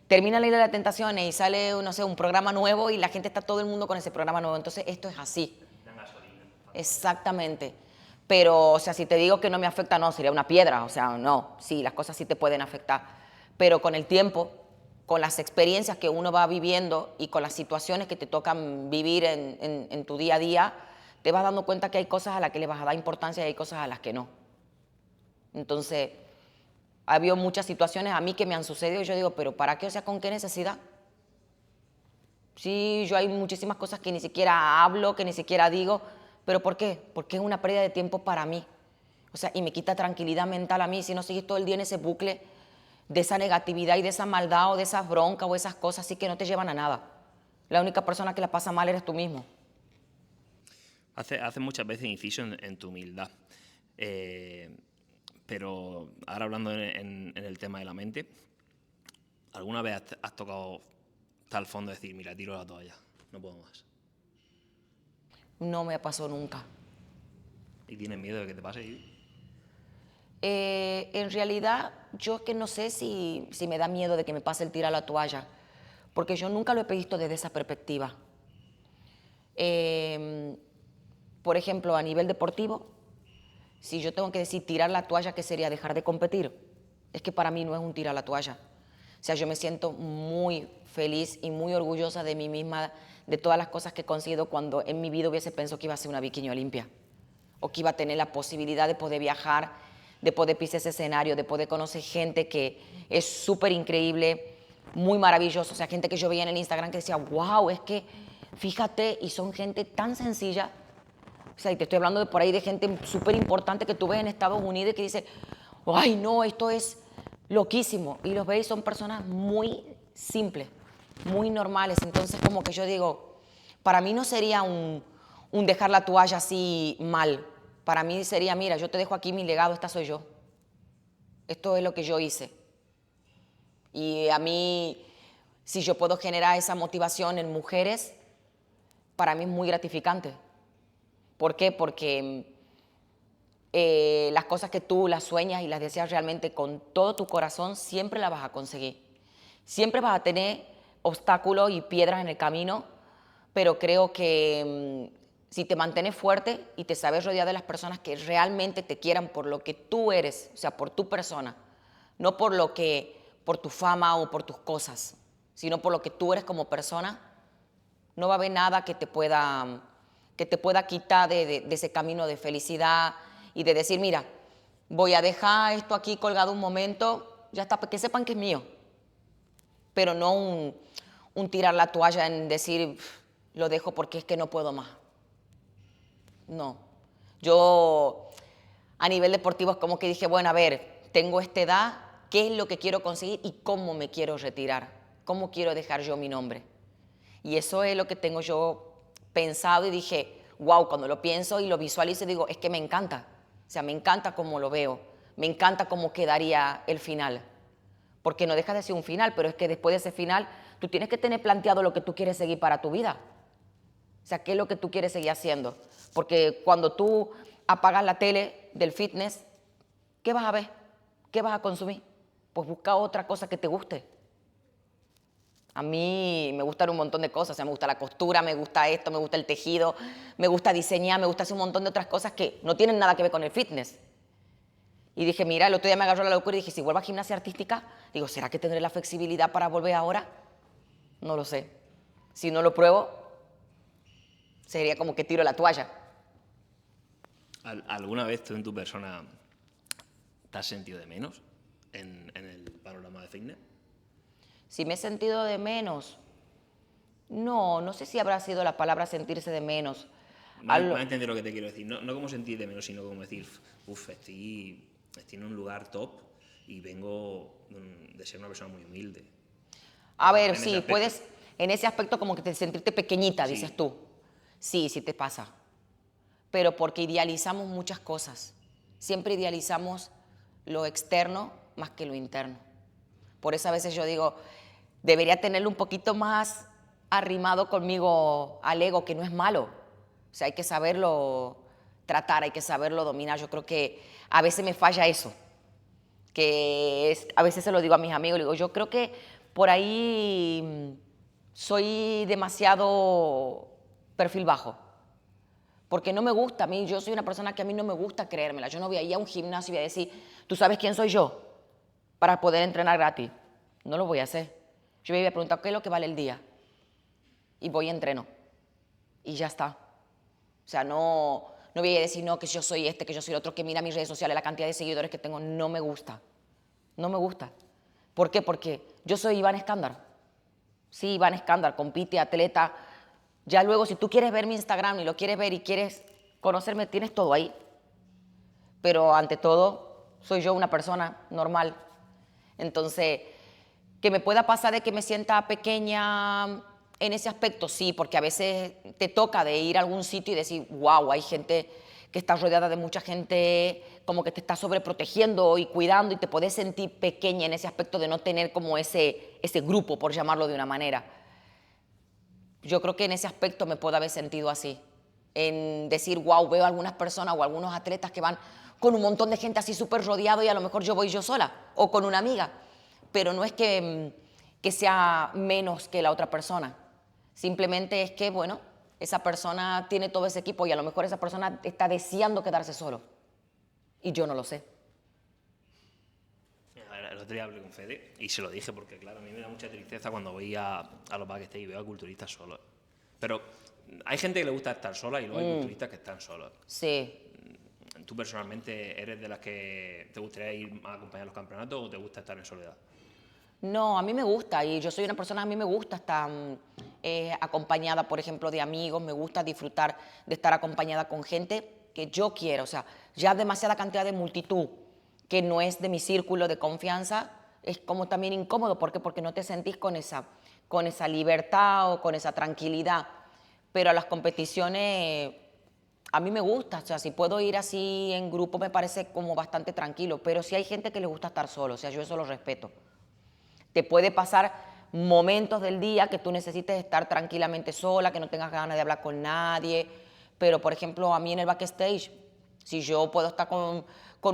S1: Termina La Isla de las Tentaciones y sale, no sé, un programa nuevo y la gente está todo el mundo con ese programa nuevo. Entonces, esto es así. Exactamente. Pero, o sea, si te digo que no me afecta, no, sería una piedra. O sea, no, sí, las cosas sí te pueden afectar. Pero con el tiempo, con las experiencias que uno va viviendo y con las situaciones que te tocan vivir en tu día a día, te vas dando cuenta que hay cosas a las que le vas a dar importancia y hay cosas a las que no. Entonces, ha habido muchas situaciones a mí que me han sucedido y yo digo, pero ¿para qué? O sea, ¿con qué necesidad? Sí, yo hay muchísimas cosas que ni siquiera hablo, que ni siquiera digo, pero ¿por qué? Porque es una pérdida de tiempo para mí. O sea, y me quita tranquilidad mental a mí si no sigues todo el día en ese bucle de esa negatividad y de esa maldad o de esas broncas o esas cosas así que no te llevan a nada. La única persona que la pasa mal eres tú mismo.
S2: Hace muchas veces inciso en tu humildad. Pero ahora hablando en el tema de la mente, ¿alguna vez has tocado tal fondo de decir, mira, tiro la toalla, no puedo más?
S1: No me pasó nunca.
S2: ¿Y tienes miedo de que te pase, Ivy?
S1: En realidad, yo que no sé si me da miedo de que me pase el tirar la toalla, porque yo nunca lo he visto desde esa perspectiva. Por ejemplo, a nivel deportivo, si yo tengo que decir tirar la toalla, ¿qué sería? Dejar de competir. Es que para mí no es un tirar la toalla. O sea, yo me siento muy feliz y muy orgullosa de mí misma, de todas las cosas que he conseguido cuando en mi vida hubiese pensado que iba a ser una bikini olimpia o que iba a tener la posibilidad de poder viajar, de poder pisar ese escenario, de poder conocer gente que es súper increíble, muy maravilloso. O sea, gente que yo veía en el Instagram que decía, wow, es que fíjate, y son gente tan sencilla. O sea, y te estoy hablando de por ahí de gente súper importante que tú ves en Estados Unidos y que dice, ay, no, esto es loquísimo. Y los veis, son personas muy simples, muy normales. Entonces, como que yo digo, para mí no sería un dejar la toalla así mal. Para mí sería, mira, yo te dejo aquí mi legado, esta soy yo. Esto es lo que yo hice. Y a mí, si yo puedo generar esa motivación en mujeres, para mí es muy gratificante. ¿Por qué? Porque las cosas que tú las sueñas y las deseas realmente con todo tu corazón, siempre las vas a conseguir. Siempre vas a tener obstáculos y piedras en el camino, pero creo que si te mantienes fuerte y te sabes rodear de las personas que realmente te quieran por lo que tú eres, o sea, por tu persona, no por tu fama o por tus cosas, sino por lo que tú eres como persona, no va a haber nada que te pueda que te pueda quitar de ese camino de felicidad y de decir, mira, voy a dejar esto aquí colgado un momento, ya está, para que sepan que es mío. Pero no un tirar la toalla en decir, lo dejo porque es que no puedo más. No. Yo, a nivel deportivo, es como que dije, bueno, a ver, tengo esta edad, ¿qué es lo que quiero conseguir y cómo me quiero retirar? ¿Cómo quiero dejar yo mi nombre? Y eso es lo que tengo yo pensado y dije, wow, cuando lo pienso y lo visualizo, digo, es que me encanta. O sea, me encanta cómo lo veo, me encanta cómo quedaría el final. Porque no deja de ser un final, pero es que después de ese final, tú tienes que tener planteado lo que tú quieres seguir para tu vida. O sea, ¿qué es lo que tú quieres seguir haciendo? Porque cuando tú apagas la tele del fitness, ¿qué vas a ver? ¿Qué vas a consumir? Pues busca otra cosa que te guste. A mí me gustan un montón de cosas, o sea, me gusta la costura, me gusta esto, me gusta el tejido, me gusta diseñar, me gusta hacer un montón de otras cosas que no tienen nada que ver con el fitness. Y dije, mira, el otro día me agarró la locura y dije, si vuelvo a gimnasia artística, digo, ¿será que tendré la flexibilidad para volver ahora? No lo sé. Si no lo pruebo, sería como que tiro la toalla.
S2: ¿Alguna vez tú en tu persona te has sentido de menos en el panorama de fitness?
S1: Si me he sentido de menos, no sé si habrá sido la palabra sentirse de menos.
S2: Me has entendido lo que te quiero decir. No como sentir de menos, sino como decir, uff, estoy en un lugar top y vengo de ser una persona muy humilde.
S1: A ver, sí, puedes en ese aspecto como que te sentirte pequeñita,
S2: Sí.
S1: dices tú. Sí, sí te pasa. Pero porque idealizamos muchas cosas. Siempre idealizamos lo externo más que lo interno. Por eso a veces yo digo, debería tenerlo un poquito más arrimado conmigo al ego, que no es malo. O sea, hay que saberlo tratar, hay que saberlo dominar. Yo creo que a veces me falla eso. A veces se lo digo a mis amigos, le digo, yo creo que por ahí soy demasiado perfil bajo. Porque no me gusta, a mí, yo soy una persona que a mí no me gusta creérmela. Yo no voy a ir a un gimnasio y voy a decir, ¿tú sabes quién soy yo? Para poder entrenar gratis. No lo voy a hacer. Yo me voy a preguntar, ¿qué es lo que vale el día? Y voy y entreno. Y ya está. O sea, no voy a decir, no, que yo soy este, que yo soy el otro, que mira mis redes sociales, la cantidad de seguidores que tengo. No me gusta. No me gusta. ¿Por qué? Porque yo soy Iván Escándar. Sí, Iván Escándar, compite, atleta. Ya luego, si tú quieres ver mi Instagram y lo quieres ver y quieres conocerme, tienes todo ahí. Pero ante todo, soy yo una persona normal. Entonces, que me pueda pasar de que me sienta pequeña en ese aspecto, sí, porque a veces te toca de ir a algún sitio y decir, wow, hay gente que está rodeada de mucha gente, como que te está sobreprotegiendo y cuidando y te puedes sentir pequeña en ese aspecto de no tener como ese grupo, por llamarlo de una manera. Yo creo que en ese aspecto me puedo haber sentido así, en decir, wow, veo a algunas personas o algunos atletas que van con un montón de gente así súper rodeado y a lo mejor yo voy yo sola o con una amiga, pero no es que sea menos que la otra persona, simplemente es que, bueno, esa persona tiene todo ese equipo y a lo mejor esa persona está deseando quedarse solo y yo no lo sé.
S2: El otro día hablé con Fede y se lo dije porque, claro, a mí me da mucha tristeza cuando voy a los backstage y veo a culturistas solos. Pero hay gente que le gusta estar sola y luego hay culturistas que están solos.
S1: Sí.
S2: ¿Tú personalmente eres de las que te gustaría ir a acompañar a los campeonatos o te gusta estar en soledad?
S1: No, a mí me gusta y yo soy una persona, a mí me gusta estar acompañada, por ejemplo, de amigos, me gusta disfrutar de estar acompañada con gente que yo quiero, o sea, ya demasiada cantidad de multitud que no es de mi círculo de confianza, es como también incómodo, ¿por qué? Porque no te sentís con esa libertad o con esa tranquilidad, pero a las competiciones a mí me gusta, o sea, si puedo ir así en grupo me parece como bastante tranquilo, pero sí hay gente que le gusta estar solo, o sea, yo eso lo respeto. Te puede pasar momentos del día que tú necesites estar tranquilamente sola, que no tengas ganas de hablar con nadie, pero por ejemplo a mí en el backstage, si yo puedo estar con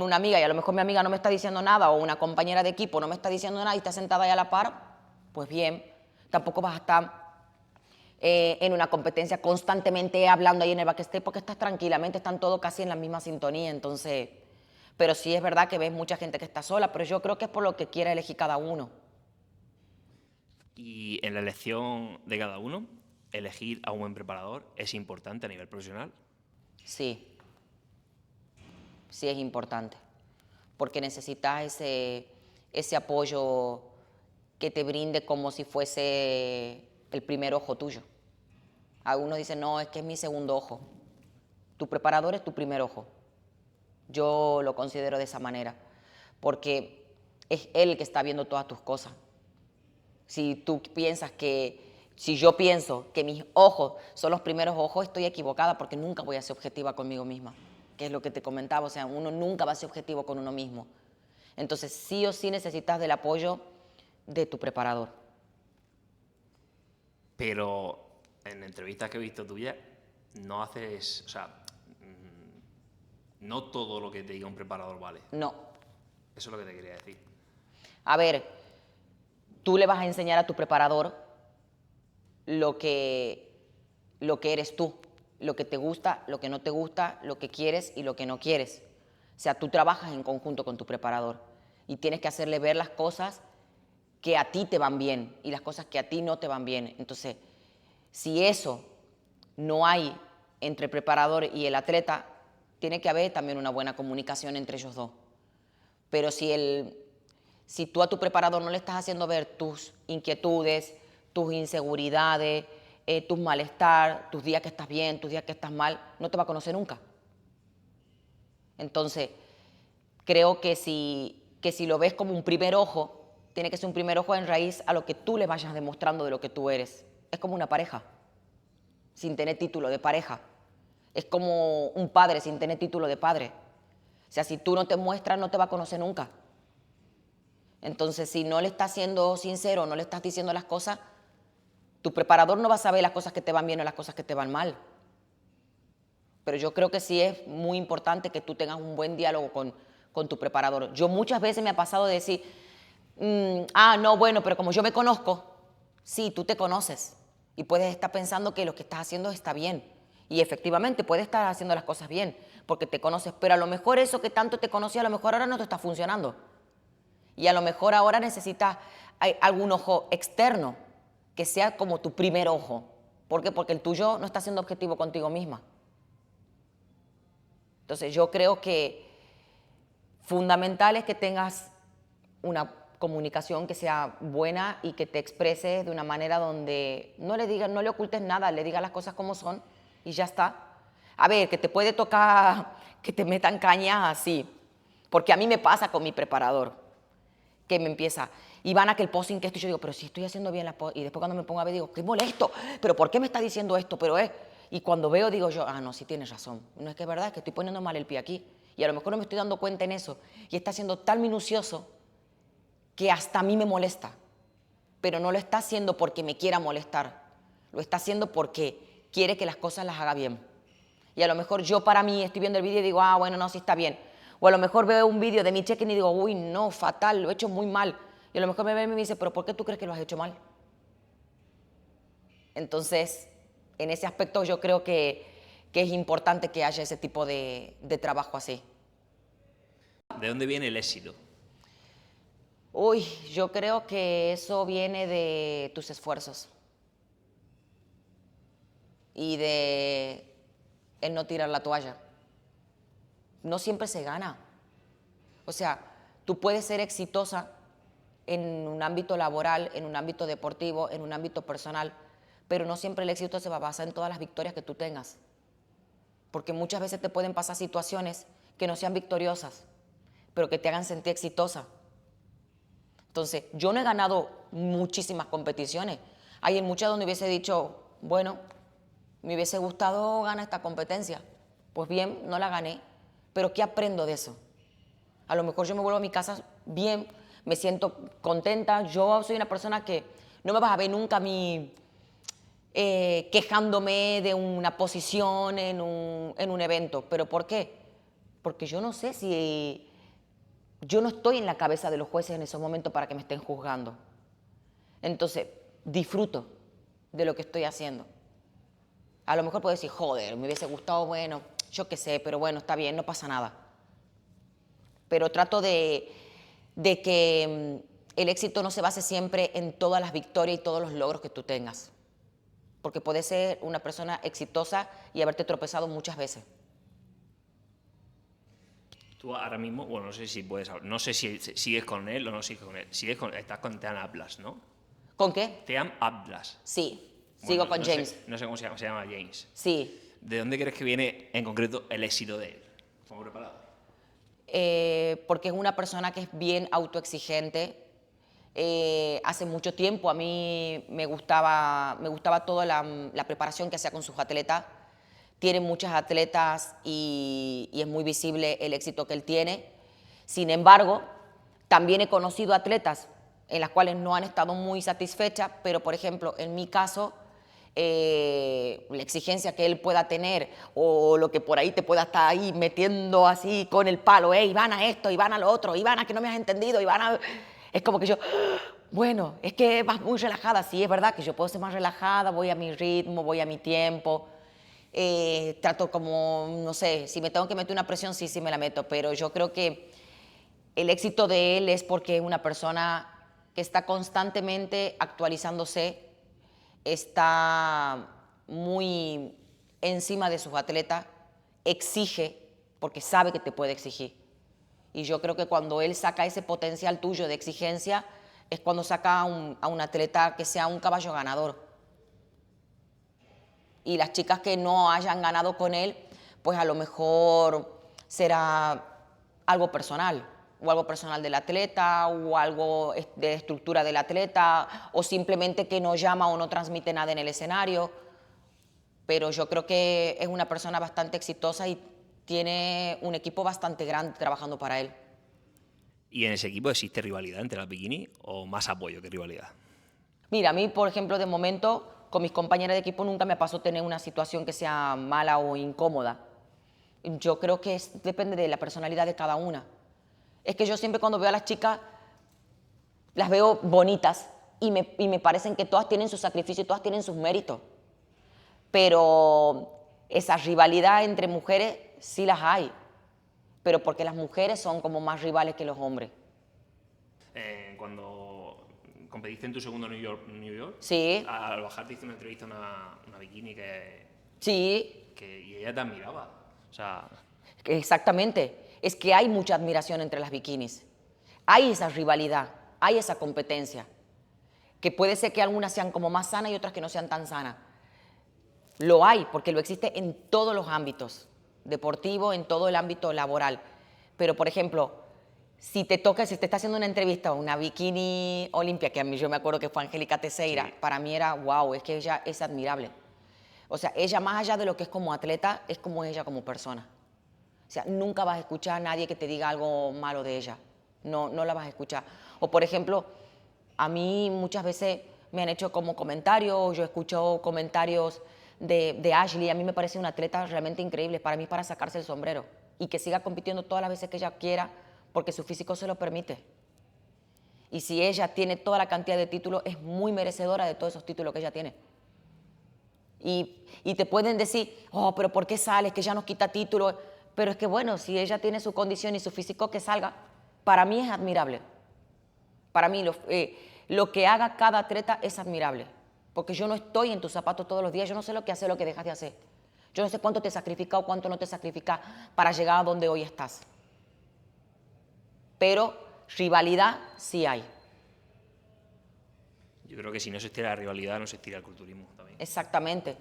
S1: una amiga y a lo mejor mi amiga no me está diciendo nada o una compañera de equipo no me está diciendo nada y está sentada ahí a la par, pues bien, tampoco vas a estar en una competencia constantemente hablando ahí en el backstage porque estás tranquilamente, están todos casi en la misma sintonía, entonces, pero sí es verdad que ves mucha gente que está sola, pero yo creo que es por lo que quiere elegir cada uno.
S2: Y en la elección de cada uno, elegir a un buen preparador es importante a nivel profesional.
S1: Sí, sí es importante, porque necesitas ese apoyo que te brinde como si fuese el primer ojo tuyo. Algunos dicen, no, es que es mi segundo ojo. Tu preparador es tu primer ojo. Yo lo considero de esa manera, porque es él el que está viendo todas tus cosas. Si yo pienso que mis ojos son los primeros ojos, estoy equivocada porque nunca voy a ser objetiva conmigo misma, que es lo que te comentaba, o sea, uno nunca va a ser objetivo con uno mismo. Entonces, sí o sí necesitas del apoyo de tu preparador.
S2: Pero en entrevistas que he visto tuyas, no haces, o sea, no todo lo que te diga un preparador vale.
S1: No.
S2: Eso es lo que te quería decir.
S1: A ver, tú le vas a enseñar a tu preparador lo que eres tú, lo que te gusta, lo que no te gusta, lo que quieres y lo que no quieres. O sea, tú trabajas en conjunto con tu preparador y tienes que hacerle ver las cosas que a ti te van bien y las cosas que a ti no te van bien. Entonces, si eso no hay entre el preparador y el atleta, tiene que haber también una buena comunicación entre ellos dos. Pero si tú a tu preparador no le estás haciendo ver tus inquietudes, tus inseguridades, tus malestar, tus días que estás bien, tus días que estás mal, no te va a conocer nunca. Entonces, creo que si lo ves como un primer ojo, tiene que ser un primer ojo en raíz a lo que tú le vayas demostrando de lo que tú eres. Es como una pareja, sin tener título de pareja. Es como un padre sin tener título de padre. O sea, si tú no te muestras, no te va a conocer nunca. Entonces, si no le estás siendo sincero, no le estás diciendo las cosas, tu preparador no va a saber las cosas que te van bien o las cosas que te van mal. Pero yo creo que sí es muy importante que tú tengas un buen diálogo con tu preparador. Yo muchas veces me ha pasado de decir, no, bueno, pero como yo me conozco, sí, tú te conoces y puedes estar pensando que lo que estás haciendo está bien. Y efectivamente puedes estar haciendo las cosas bien porque te conoces, pero a lo mejor eso que tanto te conocía, a lo mejor ahora no te está funcionando. Y a lo mejor ahora necesitas algún ojo externo que sea como tu primer ojo. ¿Por qué? Porque el tuyo no está siendo objetivo contigo misma. Entonces yo creo que fundamental es que tengas una comunicación que sea buena y que te expreses de una manera donde no le ocultes nada, le digas las cosas como son y ya está. A ver, que te puede tocar que te metan caña así, porque a mí me pasa con mi preparador, que me empieza, Ivana, que el posing, que esto, y yo digo, pero si estoy haciendo bien la posing, y después cuando me pongo a ver digo, qué molesto, pero ¿por qué me está diciendo esto? Y cuando veo digo yo, no, sí tienes razón, no es que es verdad, es que estoy poniendo mal el pie aquí, y a lo mejor no me estoy dando cuenta en eso, y está siendo tan minucioso que hasta a mí me molesta, pero no lo está haciendo porque me quiera molestar, lo está haciendo porque quiere que las cosas las haga bien. Y a lo mejor yo para mí estoy viendo el vídeo y digo, bueno, no, sí está bien. O a lo mejor veo un vídeo de mi check-in y digo, uy, no, fatal, lo he hecho muy mal. Y a lo mejor me ve y me dice, pero ¿por qué tú crees que lo has hecho mal? Entonces, en ese aspecto yo creo que es importante que haya ese tipo de trabajo así.
S2: ¿De dónde viene el éxito?
S1: Uy, yo creo que eso viene de tus esfuerzos y de el no tirar la toalla. No siempre se gana. O sea, tú puedes ser exitosa en un ámbito laboral, en un ámbito deportivo, en un ámbito personal, pero no siempre el éxito se va a basar en todas las victorias que tú tengas. Porque muchas veces te pueden pasar situaciones que no sean victoriosas, pero que te hagan sentir exitosa. Entonces, yo no he ganado muchísimas competiciones. Hay en muchas donde hubiese dicho, bueno, me hubiese gustado ganar esta competencia. Pues bien, no la gané, pero ¿qué aprendo de eso? A lo mejor yo me vuelvo a mi casa bien, me siento contenta. Yo soy una persona que no me vas a ver nunca a mí quejándome de una posición en un evento. ¿Pero por qué? Porque yo no sé si... Yo no estoy en la cabeza de los jueces en esos momentos para que me estén juzgando. Entonces, disfruto de lo que estoy haciendo. A lo mejor puedo decir, joder, me hubiese gustado, bueno, yo qué sé, pero bueno, está bien, no pasa nada. Pero trato de que el éxito no se base siempre en todas las victorias y todos los logros que tú tengas. porque puedes ser una persona exitosa y haberte tropezado muchas veces.
S2: Tú ahora mismo, bueno, no sé si puedes hablar, no sé si sigues con él o no sigues con él. Estás con Team Atlas, ¿no?
S1: ¿Con qué?
S2: Team Atlas.
S1: Sí,
S2: Bueno,
S1: sigo con James.
S2: No sé cómo se llama James.
S1: Sí.
S2: ¿De dónde crees que viene en concreto el éxito de él? ¿Cómo preparado?
S1: Porque es una persona que es bien autoexigente. Hace mucho tiempo a mí me gustaba toda la preparación que hacía con sus atletas. Tiene muchas atletas y es muy visible el éxito que él tiene. Sin embargo, también he conocido atletas en las cuales no han estado muy satisfechas, pero por ejemplo, en mi caso, la exigencia que él pueda tener o lo que por ahí te pueda estar ahí metiendo así con el palo, Ivana esto, Ivana lo otro, Ivana que no me has entendido, Ivana... Es como que yo, bueno, es que vas muy relajada. Sí, es verdad que yo puedo ser más relajada, voy a mi ritmo, voy a mi tiempo. Trato como, no sé, si me tengo que meter una presión, sí, sí me la meto, pero yo creo que el éxito de él es porque es una persona que está constantemente actualizándose, está muy encima de sus atletas, exige porque sabe que te puede exigir. Y yo creo que cuando él saca ese potencial tuyo de exigencia, es cuando saca a un atleta que sea un caballo ganador. Y las chicas que no hayan ganado con él, pues a lo mejor será algo personal, o algo personal del atleta, o algo de estructura del atleta, o simplemente que no llama o no transmite nada en el escenario. Pero yo creo que es una persona bastante exitosa y tiene un equipo bastante grande trabajando para él.
S2: ¿Y en ese equipo existe rivalidad entre las bikini o más apoyo que rivalidad?
S1: Mira, a mí, por ejemplo, de momento, con mis compañeras de equipo nunca me pasó tener una situación que sea mala o incómoda. Yo creo que depende de la personalidad de cada una. Es que yo siempre cuando veo a las chicas, las veo bonitas y me parecen que todas tienen su sacrificio y todas tienen sus méritos. Pero esa rivalidad entre mujeres sí las hay, pero porque las mujeres son como más rivales que los hombres.
S2: Cuando competiste en tu segundo New York,
S1: Sí.
S2: Al bajar te hizo una entrevista a una bikini
S1: Sí.
S2: Y ella te admiraba. O sea,
S1: Exactamente. Es que hay mucha admiración entre las bikinis. Hay esa rivalidad, hay esa competencia. Que puede ser que algunas sean como más sanas y otras que no sean tan sanas. Lo hay, porque lo existe en todos los ámbitos, deportivo, en todo el ámbito laboral. Pero, por ejemplo, si te está haciendo una entrevista a una bikini olimpia, que a mí yo me acuerdo que fue Angélica Teixeira, sí, para mí era wow, es que ella es admirable. O sea, ella más allá de lo que es como atleta, es como ella como persona. O sea, nunca vas a escuchar a nadie que te diga algo malo de ella. No, no la vas a escuchar. O, por ejemplo, a mí muchas veces me han hecho como comentarios, yo escucho comentarios de Ashley, a mí me parece una atleta realmente increíble, para mí para sacarse el sombrero y que siga compitiendo todas las veces que ella quiera porque su físico se lo permite. Y si ella tiene toda la cantidad de títulos, es muy merecedora de todos esos títulos que ella tiene. Y te pueden decir, oh, pero ¿por qué sales? Que ya nos quita títulos. Pero es que bueno, si ella tiene su condición y su físico, que salga. Para mí es admirable. Para mí lo que haga cada atleta es admirable. Porque yo no estoy en tus zapatos todos los días, yo no sé lo que haces, lo que dejas de hacer. Yo no sé cuánto te sacrifica o cuánto no te sacrifica para llegar a donde hoy estás. Pero rivalidad sí hay.
S2: yo creo que si no existiera la rivalidad, no existiría el culturismo también.
S1: Exactamente.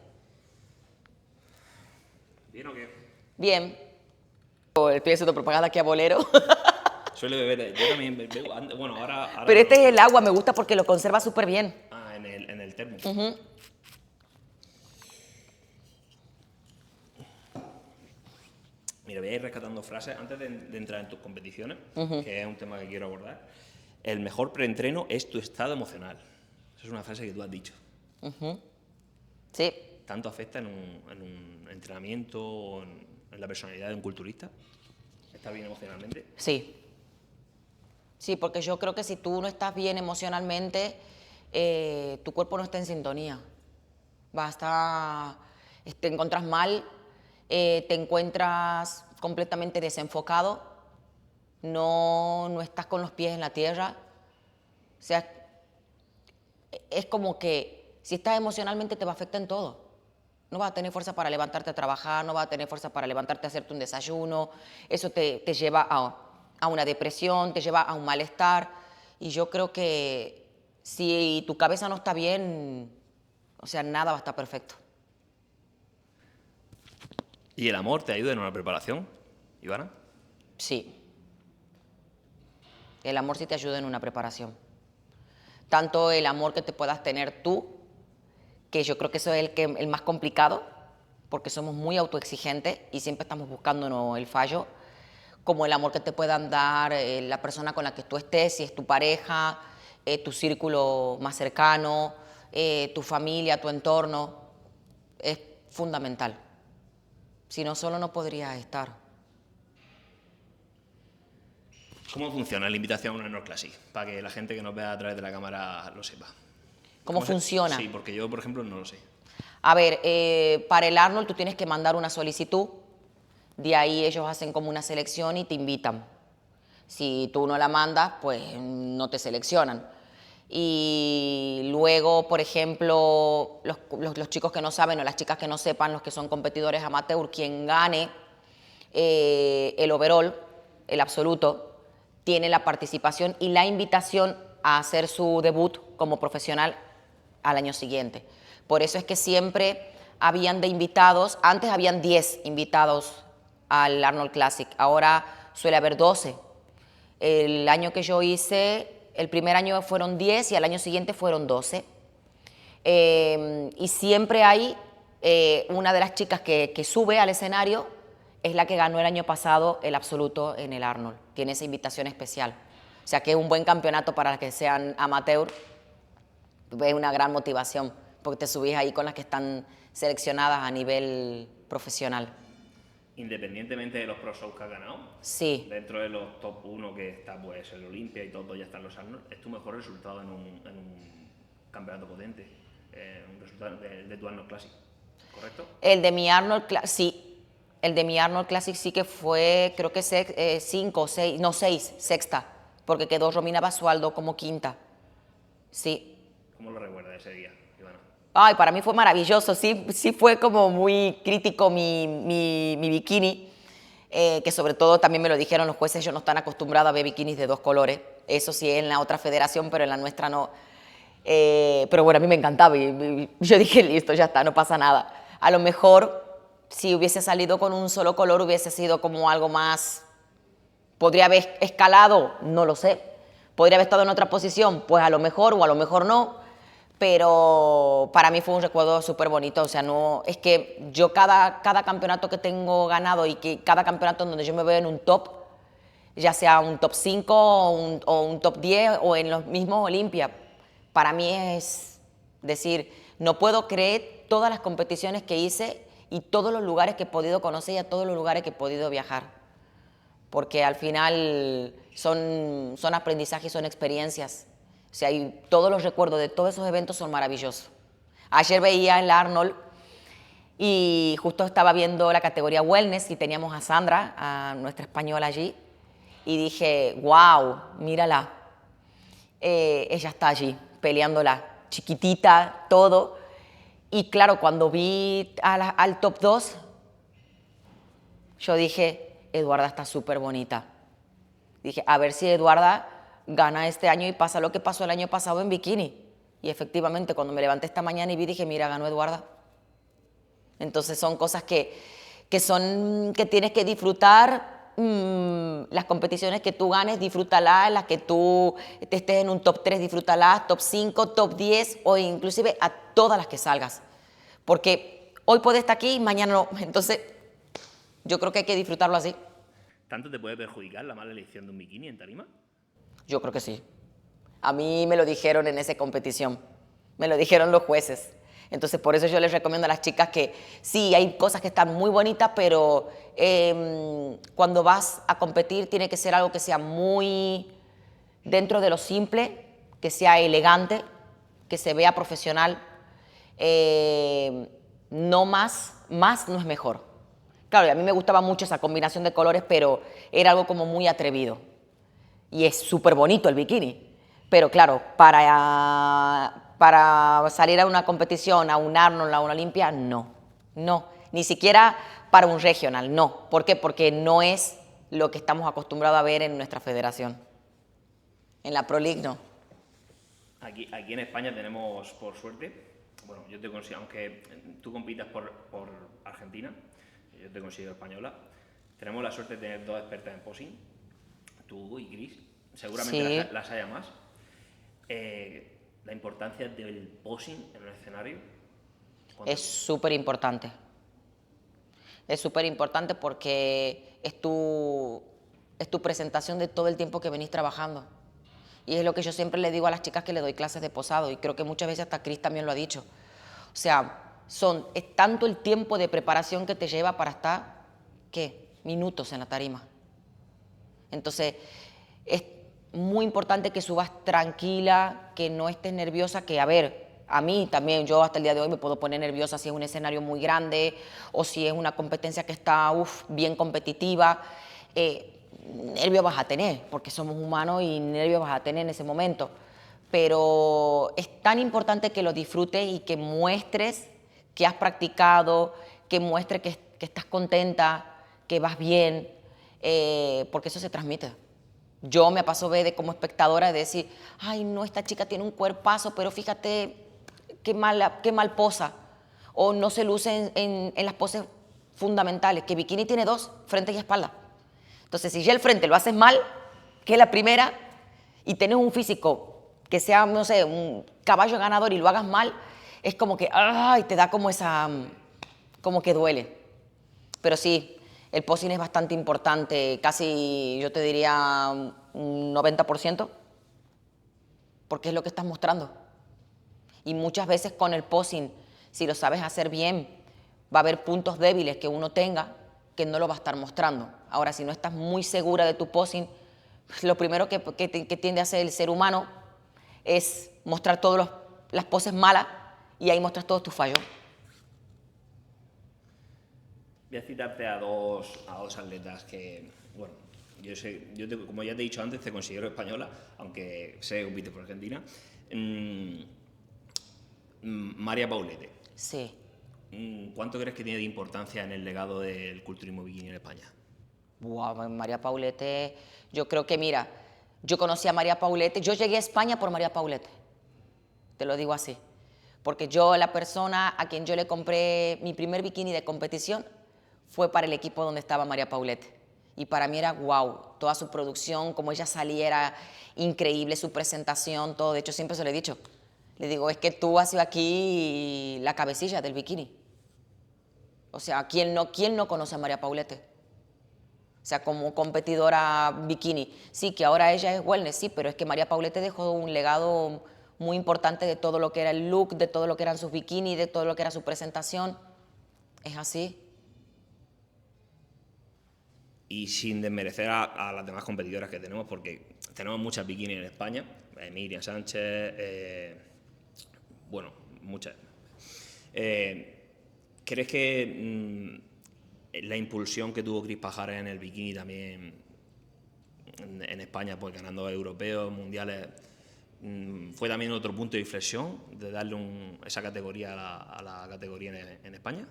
S2: ¿Bien o qué?
S1: Bien. Estoy haciendo propaganda aquí a Bolero.
S2: Suele beber, yo también bebo, bueno, ahora
S1: Pero
S2: no.
S1: este es el agua, me gusta porque lo conserva súper bien.
S2: Ah, en el termo. Mira, voy a ir rescatando frases antes de entrar en tus competiciones, que es un tema que quiero abordar. El mejor preentreno es tu estado emocional. Esa es una frase que tú has dicho.
S1: Sí.
S2: ¿Tanto afecta en un entrenamiento o en la personalidad de un culturista? ¿Estar bien emocionalmente?
S1: Sí. Sí, porque yo creo que si tú no estás bien emocionalmente, tu cuerpo no está en sintonía. Te encuentras mal, te encuentras completamente desenfocado, no estás con los pies en la tierra. O sea, es como que Si estás emocionalmente te va a afectar en todo. No vas a tener fuerza para levantarte a trabajar, no vas a tener fuerza para levantarte a hacerte un desayuno. Eso te lleva a una depresión, te lleva a un malestar. Y yo creo que si tu cabeza no está bien, o sea, nada va a estar perfecto.
S2: ¿Y el amor te ayuda en una preparación, Ivana?
S1: Sí. El amor sí te ayuda en una preparación. Tanto el amor que te puedas tener tú, que yo creo que eso es el más complicado, porque somos muy autoexigentes y siempre estamos buscando el fallo, como el amor que te puedan dar la persona con la que tú estés, si es tu pareja, tu círculo más cercano, tu familia, tu entorno, es fundamental. Si no, solo no podrías estar.
S2: ¿Cómo funciona la invitación a una Arnold Classic? Para que la gente que nos vea a través de la cámara lo sepa.
S1: ¿Cómo funciona?
S2: Sí, porque yo, por ejemplo, no lo sé.
S1: A ver, para el Arnold tú tienes que mandar una solicitud, de ahí ellos hacen como una selección y te invitan. Si tú no la mandas, pues no te seleccionan. Y luego, por ejemplo, los chicos que no saben o las chicas que no sepan, los que son competidores amateur, quien gane el overall, el absoluto, tiene la participación y la invitación a hacer su debut como profesional al año siguiente. Por eso es que siempre habían de invitados, antes habían 10 invitados al Arnold Classic, ahora suele haber 12. El año que yo hice, el primer año fueron 10 y al año siguiente fueron 12. Y siempre hay una de las chicas que sube al escenario, es la que ganó el año pasado el absoluto en el Arnold. Tiene esa invitación especial. O sea que es un buen campeonato para las que sean amateur. Es una gran motivación, porque te subís ahí con las que están seleccionadas a nivel profesional.
S2: Independientemente de los Pro Shows que has ganado,
S1: Sí.
S2: dentro de los top 1 que está pues el Olimpia y todo, ya están los Arnold, es tu mejor resultado en un campeonato potente, un resultado de tu Arnold Classic, ¿correcto?
S1: El de mi Arnold Classic, sí. El de mi Arnold Classic sí que fue, creo que 5 o 6, no 6, sexta, porque quedó Romina Basualdo como quinta. Sí.
S2: ¿Cómo lo recuerdas ese día, Ivana?
S1: Ay, para mí fue maravilloso, sí fue como muy crítico mi bikini, que sobre todo también me lo dijeron los jueces, ellos no están acostumbrados a ver bikinis de 2 colores, eso sí en la otra federación, pero en la nuestra no. Pero bueno, a mí me encantaba y yo dije, listo, ya está, no pasa nada. A lo mejor, si hubiese salido con un solo color, hubiese sido como algo más... ¿Podría haber escalado? No lo sé. ¿Podría haber estado en otra posición? Pues a lo mejor o a lo mejor no. Pero para mí fue un recuerdo súper bonito. O sea, no, es que yo cada campeonato que tengo ganado y que cada campeonato en donde yo me veo en un top, ya sea un top 5 o un top 10 o en los mismos Olimpia, para mí es decir, no puedo creer todas las competiciones que hice y todos los lugares que he podido conocer y a todos los lugares que he podido viajar. Porque al final son aprendizajes, son experiencias. O sea, y todos los recuerdos de todos esos eventos son maravillosos. Ayer veía el Arnold y justo estaba viendo la categoría Wellness y teníamos a Sandra, a nuestra española allí, y dije, wow, mírala, ella está allí peleándola, chiquitita, todo. Y claro, cuando vi al top 2, yo dije, Eduarda está súper bonita. Dije, a ver si Eduarda gana este año y pasa lo que pasó el año pasado en bikini. Y efectivamente, cuando me levanté esta mañana y vi, dije, mira, ganó Eduarda. Entonces son cosas que tienes que disfrutar. Las competiciones que tú ganes, disfrútalas. Las que tú estés en un top 3, disfrútalas. Top 5, top 10 o inclusive a todas las que salgas. Porque hoy puedes estar aquí y mañana no. Entonces, yo creo que hay que disfrutarlo así.
S2: ¿Tanto te puede perjudicar la mala elección de un bikini en tarima?
S1: Yo creo que sí. A mí me lo dijeron en esa competición. Me lo dijeron los jueces. Entonces, por eso yo les recomiendo a las chicas que sí, hay cosas que están muy bonitas, pero cuando vas a competir tiene que ser algo que sea muy dentro de lo simple, que sea elegante, que se vea profesional. No más no es mejor. Claro, y a mí me gustaba mucho esa combinación de colores, pero era algo como muy atrevido. Y es súper bonito el bikini. Pero claro, para para salir a una competición, a un Arnold, a una Olimpia, no. No, ni siquiera para un regional, no. ¿Por qué? Porque no es lo que estamos acostumbrados a ver en nuestra federación. En la Pro League no.
S2: Aquí en España tenemos, por suerte, bueno, yo te considero, aunque tú compitas por Argentina, yo te considero española, tenemos la suerte de tener dos expertas en posing, tú y Cris, seguramente
S1: Sí.
S2: las haya más. La importancia del posing en un escenario.
S1: Es súper importante. Es súper importante porque es tu presentación de todo el tiempo que venís trabajando. Y es lo que yo siempre le digo a las chicas que le doy clases de posado, y creo que muchas veces hasta Cris también lo ha dicho. O sea, es tanto el tiempo de preparación que te lleva para estar, ¿qué? Minutos en la tarima. Entonces, es muy importante que subas tranquila, que no estés nerviosa, que a ver, a mí también, yo hasta el día de hoy me puedo poner nerviosa si es un escenario muy grande o si es una competencia que está bien competitiva. Nervios vas a tener, porque somos humanos y nervios vas a tener en ese momento. Pero es tan importante que lo disfrutes y que muestres que has practicado, que muestres que estás contenta, que vas bien, porque eso se transmite. Yo me paso de como espectadora de decir, ay no, esta chica tiene un cuerpazo, pero fíjate qué mal posa, o no se luce en las poses fundamentales, que bikini tiene dos, frente y espalda. Entonces, si ya el frente lo haces mal, que es la primera, y tienes un físico que sea, no sé, un caballo ganador y lo hagas mal, es como que, ay, te da como esa, como que duele. Pero sí, el posing es bastante importante, casi yo te diría un 90%, porque es lo que estás mostrando. Y muchas veces con el posing, si lo sabes hacer bien, va a haber puntos débiles que uno tenga que no lo va a estar mostrando. Ahora, si no estás muy segura de tu posing, lo primero que tiende a hacer el ser humano es mostrar todas las poses malas y ahí muestras todos tus fallos.
S2: Voy a citarte a dos atletas que, bueno, como ya te he dicho antes, te considero española, aunque sé que compite por Argentina. María Paulete.
S1: Sí.
S2: ¿Cuánto crees que tiene de importancia en el legado del culturismo bikini en España?
S1: Wow, María Paulete, yo creo que, mira, yo conocí a María Paulete, yo llegué a España por María Paulete, te lo digo así, porque yo, la persona a quien yo le compré mi primer bikini de competición fue para el equipo donde estaba María Paulete. Y para mí era wow, toda su producción, como ella salía, era increíble, su presentación, todo. De hecho, siempre se lo he dicho. Le digo, es que tú has sido aquí la cabecilla del bikini. O sea, ¿quién no conoce a María Paulete? O sea, como competidora bikini. Sí, que ahora ella es wellness, sí, pero es que María Paulete dejó un legado muy importante de todo lo que era el look, de todo lo que eran sus bikinis, de todo lo que era su presentación. Es así.
S2: Y sin desmerecer a las demás competidoras que tenemos, porque tenemos muchas bikinis en España, Miriam Sánchez, bueno, muchas. ¿Crees que la impulsión que tuvo Cris Pajares en el bikini también en España, pues ganando europeos, mundiales, fue también otro punto de inflexión de darle esa categoría a la categoría en España?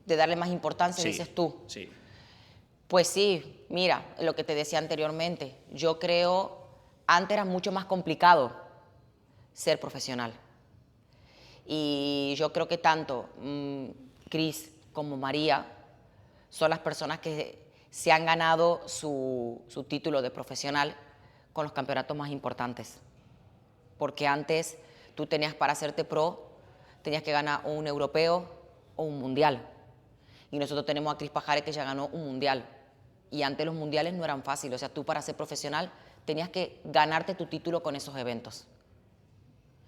S1: De darle más importancia,
S2: Sí,
S1: dices tú.
S2: sí.
S1: Pues sí, mira, lo que te decía anteriormente, yo creo, antes era mucho más complicado ser profesional. Y yo creo que tanto Cris como María son las personas que se han ganado su título de profesional con los campeonatos más importantes. Porque antes tú tenías para hacerte pro, tenías que ganar un europeo o un mundial. Y nosotros tenemos a Cris Pajares que ya ganó un mundial. Y antes los mundiales no eran fáciles. O sea, tú para ser profesional tenías que ganarte tu título con esos eventos.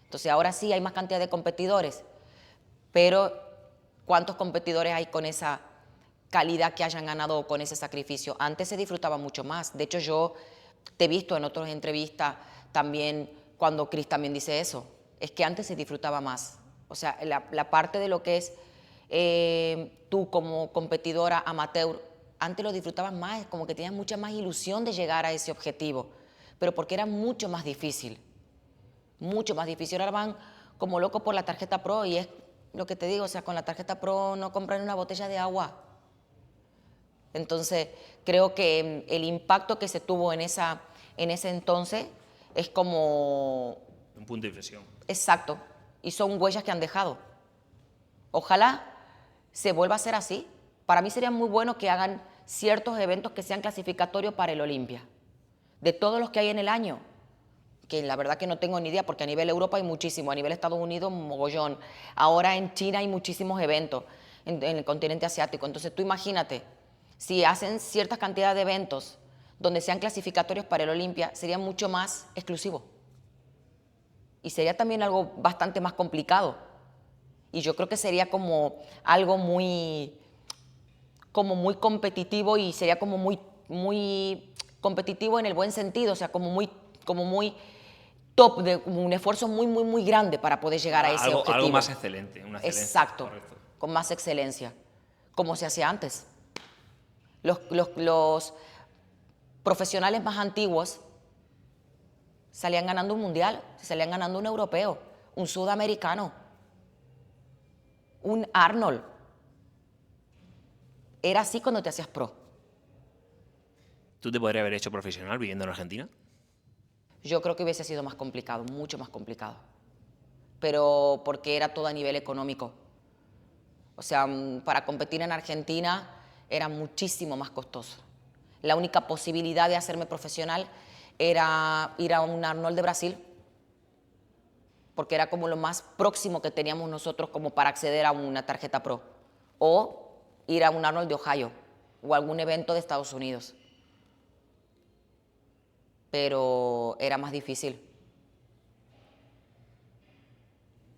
S1: Entonces ahora sí hay más cantidad de competidores, pero ¿cuántos competidores hay con esa calidad que hayan ganado con ese sacrificio? Antes se disfrutaba mucho más. De hecho, yo te he visto en otras entrevistas también cuando Cris también dice eso. Es que antes se disfrutaba más. O sea, la parte de lo que es tú como competidora amateur, antes lo disfrutabas más, como que tenías mucha más ilusión de llegar a ese objetivo, pero porque era mucho más difícil. Mucho más difícil. Ahora van como loco por la tarjeta Pro y es lo que te digo, o sea, con la tarjeta Pro no compran una botella de agua. Entonces, creo que el impacto que se tuvo en ese entonces es como...
S2: Un punto de inflexión.
S1: Exacto, y son huellas que han dejado. Ojalá se vuelva a hacer así. Para mí sería muy bueno que hagan ciertos eventos que sean clasificatorios para el Olimpia. De todos los que hay en el año, que la verdad que no tengo ni idea, porque a nivel Europa hay muchísimo, a nivel Estados Unidos mogollón. Ahora en China hay muchísimos eventos, en el continente asiático. Entonces tú imagínate, si hacen cierta cantidad de eventos donde sean clasificatorios para el Olimpia, sería mucho más exclusivo. Y sería también algo bastante más complicado. Y yo creo que sería como algo muy competitivo y sería como muy competitivo en el buen sentido, o sea, como muy top, de un esfuerzo muy grande para poder llegar a ese objetivo.
S2: Algo más excelente, una excelencia.
S1: Exacto,
S2: Correcto.
S1: con más excelencia, como se hacía antes. Los profesionales más antiguos salían ganando un mundial, salían ganando un europeo, un sudamericano, un Arnold. Era así cuando te hacías pro.
S2: ¿Tú te podrías haber hecho profesional viviendo en Argentina?
S1: Yo creo que hubiese sido más complicado, mucho más complicado. Pero porque era todo a nivel económico. O sea, para competir en Argentina era muchísimo más costoso. La única posibilidad de hacerme profesional era ir a un Arnold de Brasil, porque era como lo más próximo que teníamos nosotros como para acceder a una tarjeta pro. O ir a un Arnold de Ohio o algún evento de Estados Unidos. Pero era más difícil.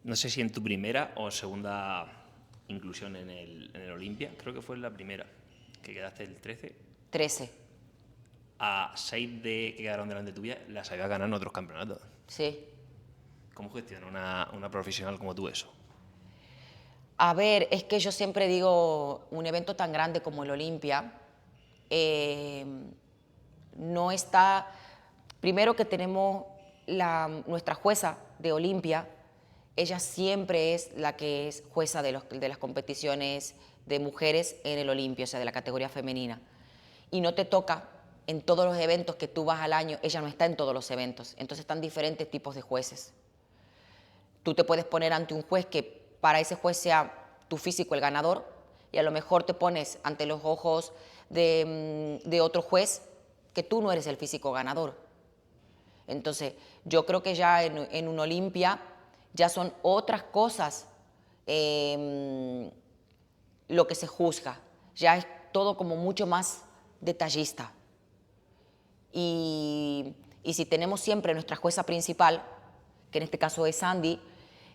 S2: No sé si en tu primera o segunda inclusión en el Olimpia, creo que fue la primera, que quedaste el 13.
S1: 13.
S2: A 6 de que quedaron delante tuya, las había ganado en otros campeonatos.
S1: Sí.
S2: ¿Cómo gestiona una profesional como tú eso?
S1: A ver, es que yo siempre digo, un evento tan grande como el Olimpia, no está... Primero que tenemos nuestra jueza de Olimpia, ella siempre es la que es jueza de las competiciones de mujeres en el Olimpia, o sea, de la categoría femenina. Y no te toca en todos los eventos que tú vas al año, ella no está en todos los eventos. Entonces están diferentes tipos de jueces. Tú te puedes poner ante un juez que para ese juez sea tu físico el ganador y a lo mejor te pones ante los ojos de otro juez que tú no eres el físico ganador. Entonces, yo creo que ya en un Olimpia ya son otras cosas lo que se juzga. Ya es todo como mucho más detallista. Y si tenemos siempre nuestra jueza principal, que en este caso es Sandy,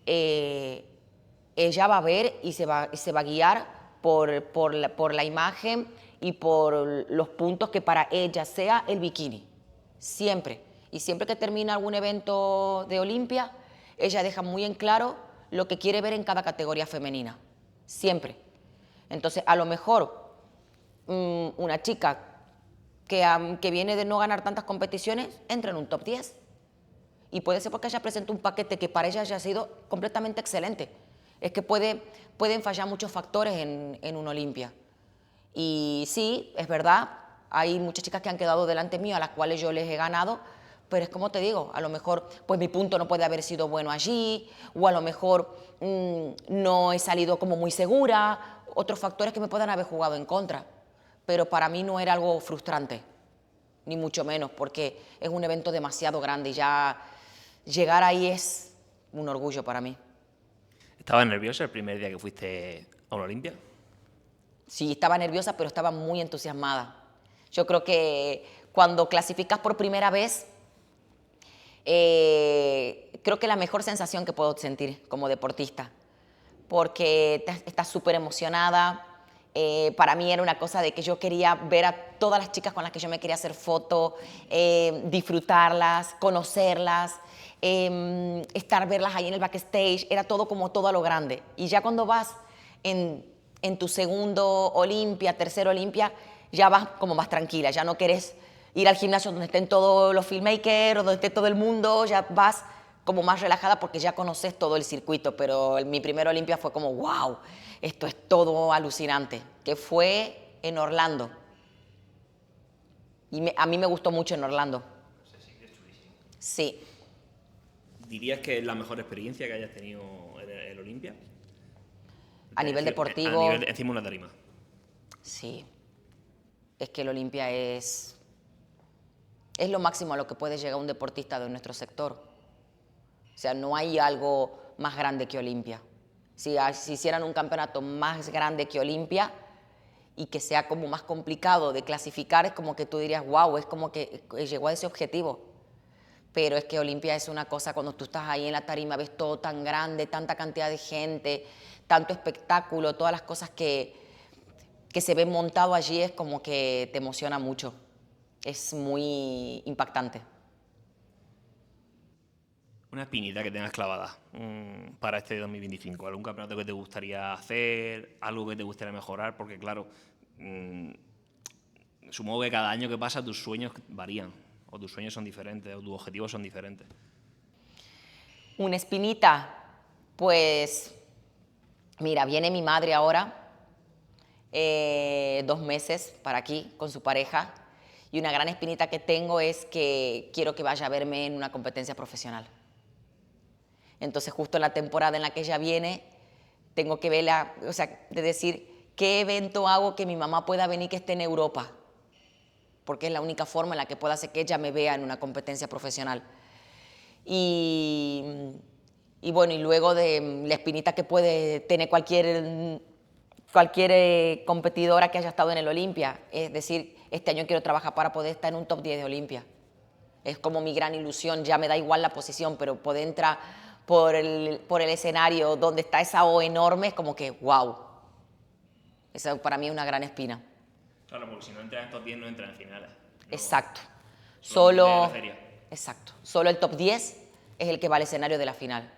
S1: ella va a ver y se va a guiar por la imagen y por los puntos que para ella sea el bikini. Siempre. Y siempre que termina algún evento de Olimpia, ella deja muy en claro lo que quiere ver en cada categoría femenina. Siempre. Entonces, a lo mejor una chica que viene de no ganar tantas competiciones entra en un top 10. Y puede ser porque ella presenta un paquete que para ella haya sido completamente excelente. Es que pueden fallar muchos factores en un Olimpia. Y sí, es verdad, hay muchas chicas que han quedado delante mío a las cuales yo les he ganado, pero es como te digo, a lo mejor pues mi punto no puede haber sido bueno allí, o a lo mejor no he salido como muy segura, otros factores que me puedan haber jugado en contra. Pero para mí no era algo frustrante, ni mucho menos, porque es un evento demasiado grande y ya llegar ahí es un orgullo para mí.
S2: ¿Estabas nerviosa el primer día que fuiste a una Olimpia?
S1: Sí, estaba nerviosa, pero estaba muy entusiasmada. Yo creo que cuando clasificas por primera vez, creo que la mejor sensación que puedo sentir como deportista, porque estás súper emocionada. Para mí era una cosa de que yo quería ver a todas las chicas con las que yo me quería hacer foto, disfrutarlas, conocerlas, verlas ahí en el backstage, era todo como todo a lo grande. Y ya cuando vas en tu segundo Olimpia, tercer Olimpia, ya vas como más tranquila, ya no quieres ir al gimnasio donde estén todos los filmmakers o donde esté todo el mundo, ya vas como más relajada porque ya conoces todo el circuito, pero mi primera Olimpia fue como, wow, esto es todo alucinante, que fue en Orlando. Y a mí me gustó mucho en Orlando. Sí.
S2: ¿Dirías que es la mejor experiencia que hayas tenido en el Olimpia?
S1: A nivel deportivo.
S2: A nivel encima de una tarima.
S1: Sí. Es que el Olimpia es lo máximo a lo que puede llegar un deportista de nuestro sector. O sea, no hay algo más grande que Olimpia. Si hicieran un campeonato más grande que Olimpia y que sea como más complicado de clasificar, es como que tú dirías, wow, es como que llegó a ese objetivo. Pero es que Olimpia es una cosa, cuando tú estás ahí en la tarima, ves todo tan grande, tanta cantidad de gente, tanto espectáculo, todas las cosas que se ven montado allí, es como que te emociona mucho. Es muy impactante.
S2: Una espinita que tengas clavada para este 2025. ¿Algún campeonato que te gustaría hacer? ¿Algo que te gustaría mejorar? Porque claro, supongo que cada año que pasa tus sueños varían, o tus sueños son diferentes, o tus objetivos son diferentes.
S1: Una espinita, pues mira, viene mi madre ahora, 2 meses para aquí con su pareja, y una gran espinita que tengo es que quiero que vaya a verme en una competencia profesional. Entonces, justo en la temporada en la que ella viene, tengo que verla, o sea, de decir, ¿qué evento hago que mi mamá pueda venir que esté en Europa? Porque es la única forma en la que pueda hacer que ella me vea en una competencia profesional. Y bueno, y luego de la espinita que puede tener cualquier competidora que haya estado en el Olimpia, es decir, este año quiero trabajar para poder estar en un top 10 de Olimpia. Es como mi gran ilusión, ya me da igual la posición, pero poder entrar por el escenario donde está esa O enorme es como que, wow. Esa para mí es una gran espina.
S2: Claro, porque si no entras en top 10 no entras en finales. No,
S1: Exacto. Exacto. Solo el top 10 es el que va al escenario de la final.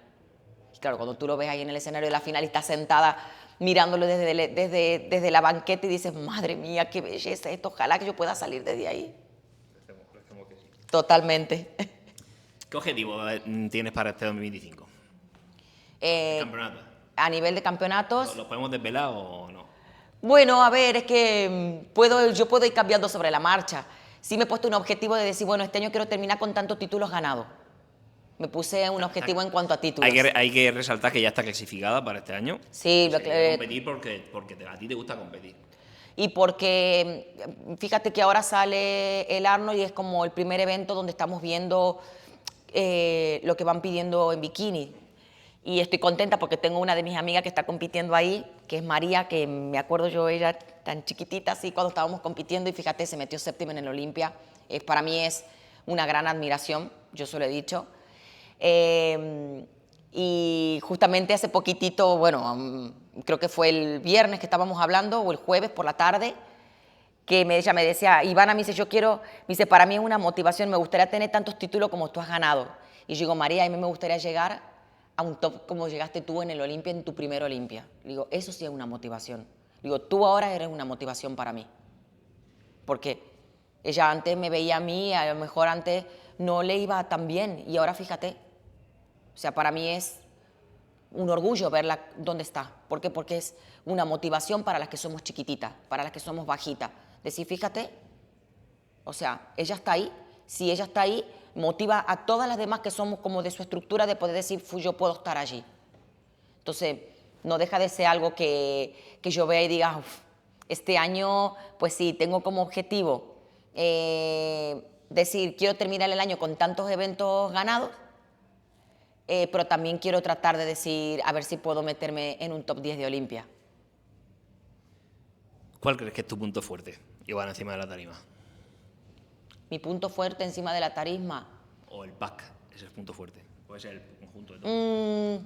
S1: Y claro, cuando tú lo ves ahí en el escenario de la final y estás sentada mirándolo desde la banqueta y dices, madre mía, qué belleza esto, ojalá que yo pueda salir desde ahí.
S2: Pensemos que sí.
S1: Totalmente.
S2: ¿Qué objetivo tienes para este 2025? ¿Campeonato?
S1: A nivel de campeonatos.
S2: ¿Los podemos desvelar o no?
S1: Bueno, a ver, es que yo puedo ir cambiando sobre la marcha. Sí me he puesto un objetivo de decir, bueno, este año quiero terminar con tantos títulos ganados. Me puse un objetivo en cuanto a títulos.
S2: Hay que resaltar que ya está clasificada para este año.
S1: Sí,
S2: competir porque a ti te gusta competir.
S1: Y porque, fíjate que ahora sale el Arnold y es como el primer evento donde estamos viendo lo que van pidiendo en bikini. Y estoy contenta porque tengo una de mis amigas que está compitiendo ahí, que es María, que me acuerdo yo, ella tan chiquitita así cuando estábamos compitiendo, y fíjate, se metió séptima en el Olimpia. Para mí es una gran admiración, yo se lo he dicho. Y justamente hace poquitito, bueno, creo que fue el viernes que estábamos hablando, o el jueves por la tarde, que ella me decía, Ivana, me dice, me dice, para mí es una motivación, me gustaría tener tantos títulos como tú has ganado. Y yo digo, María, a mí me gustaría llegar a un top como llegaste tú en el Olimpia, en tu primer Olimpia. Digo, eso sí es una motivación. Digo, tú ahora eres una motivación para mí. Porque ella antes me veía a mí, a lo mejor antes no le iba tan bien, y ahora fíjate. O sea, para mí es un orgullo verla dónde está. ¿Por qué? Porque es una motivación para las que somos chiquititas, para las que somos bajitas. Decir, fíjate, o sea, ella está ahí. Si ella está ahí, motiva a todas las demás que somos como de su estructura de poder decir, yo puedo estar allí. Entonces, no deja de ser algo que yo vea y diga, este año, pues sí, tengo como objetivo decir, quiero terminar el año con tantos eventos ganados, pero también quiero tratar de decir, a ver si puedo meterme en un top 10 de Olimpia.
S2: ¿Cuál crees que es tu punto fuerte, Iván, encima de la tarima?
S1: Mi punto fuerte encima de la tarima.
S2: O el pack, ese es el punto fuerte. Puede ser el conjunto de todo.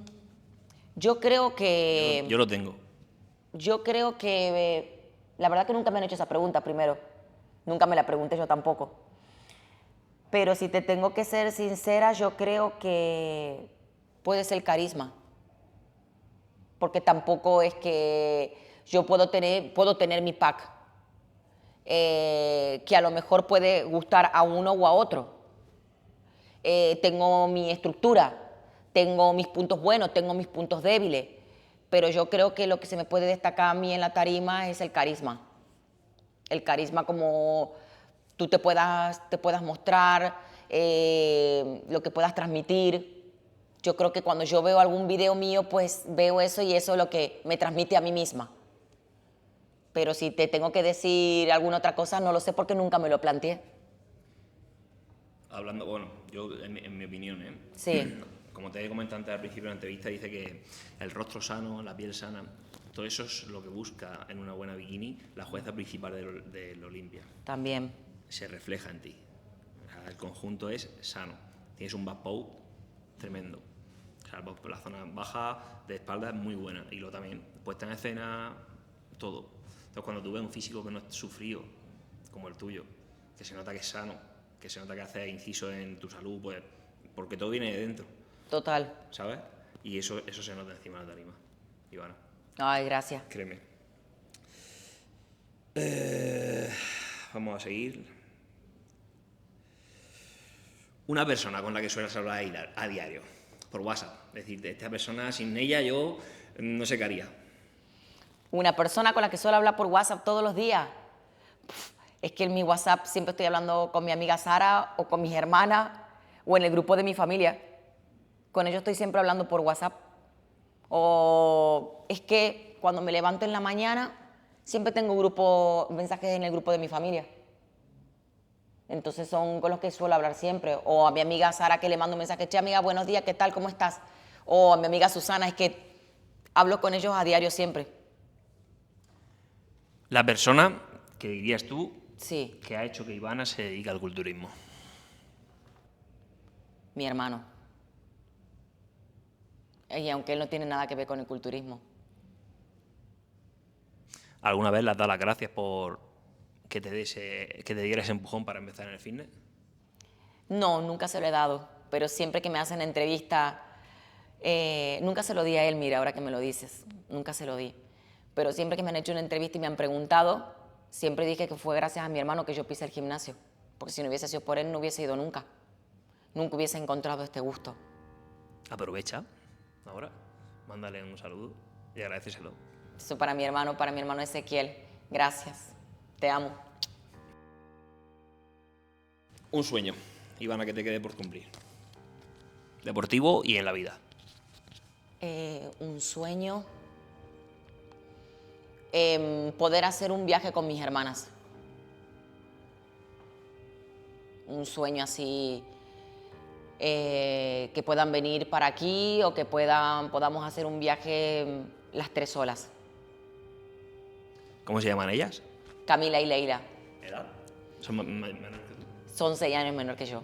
S1: Yo creo que...
S2: Yo lo tengo.
S1: Yo creo que... la verdad que nunca me han hecho esa pregunta primero. Nunca me la pregunté yo tampoco. Pero si te tengo que ser sincera, yo creo que puede ser el carisma. Porque tampoco es que yo puedo tener mi pack. Que a lo mejor puede gustar a uno o a otro. Tengo mi estructura, tengo mis puntos buenos, tengo mis puntos débiles, pero yo creo que lo que se me puede destacar a mí en la tarima es el carisma. El carisma como tú te puedas mostrar, lo que puedas transmitir. Yo creo que cuando yo veo algún video mío, pues veo eso y eso es lo que me transmite a mí misma. Pero si te tengo que decir alguna otra cosa, no lo sé porque nunca me lo planteé.
S2: Hablando, bueno, yo en mi opinión,
S1: Sí.
S2: Como te he comentado antes al principio de la entrevista, dice que el rostro sano, la piel sana, todo eso es lo que busca en una buena bikini la jueza principal del Olimpia.
S1: También.
S2: Se refleja en ti. O sea, el conjunto es sano. Tienes un back pose tremendo. O sea, la zona baja de espalda es muy buena. Y luego también, puesta en escena, todo. Entonces, cuando tú ves un físico que no es sufrido, como el tuyo, que se nota que es sano, que se nota que haces inciso en tu salud, pues, porque todo viene de dentro.
S1: Total.
S2: ¿Sabes? Y eso se nota encima de la tarima, Ivana.
S1: Ay, gracias.
S2: Créeme. Vamos a seguir. Una persona con la que sueles hablar a diario, por WhatsApp. Es decir, esta persona, sin ella yo no sé qué haría.
S1: Una persona con la que suelo hablar por WhatsApp todos los días. Es que en mi WhatsApp siempre estoy hablando con mi amiga Sara o con mis hermanas o en el grupo de mi familia. Con ellos estoy siempre hablando por WhatsApp. O es que cuando me levanto en la mañana siempre tengo mensajes en el grupo de mi familia. Entonces son con los que suelo hablar siempre. O a mi amiga Sara que le mando un mensaje, che amiga, buenos días, ¿qué tal? ¿Cómo estás? O a mi amiga Susana, es que hablo con ellos a diario siempre.
S2: La persona que dirías tú
S1: Sí,
S2: que ha hecho que Ivana se dedique al culturismo.
S1: mi hermano. Y aunque él no tiene nada que ver con el culturismo.
S2: ¿Alguna vez le has dado las gracias por que te diera ese empujón para empezar en el fitness?
S1: No, nunca se lo he dado, pero siempre que me hacen entrevista, nunca se lo di a él, mira, ahora que me lo dices, nunca se lo di. Pero siempre que me han hecho una entrevista y me han preguntado, siempre dije que fue gracias a mi hermano que yo pisé el gimnasio, porque si no hubiese sido por él no hubiese ido nunca. Nunca hubiese encontrado este gusto.
S2: Aprovecha ahora, mándale un saludo y agradecéselo.
S1: Eso para mi hermano Ezequiel. Gracias, te amo.
S2: Un sueño, Ivana, que te quede por cumplir. Deportivo y en la vida.
S1: Un sueño, poder hacer un viaje con mis hermanas. Un sueño así, que puedan venir para aquí o que podamos hacer un viaje las tres solas.
S2: ¿Cómo se llaman ellas?
S1: Camila y Leila.
S2: ¿Edad? Son menores que tú.
S1: Son 6 años menor que yo.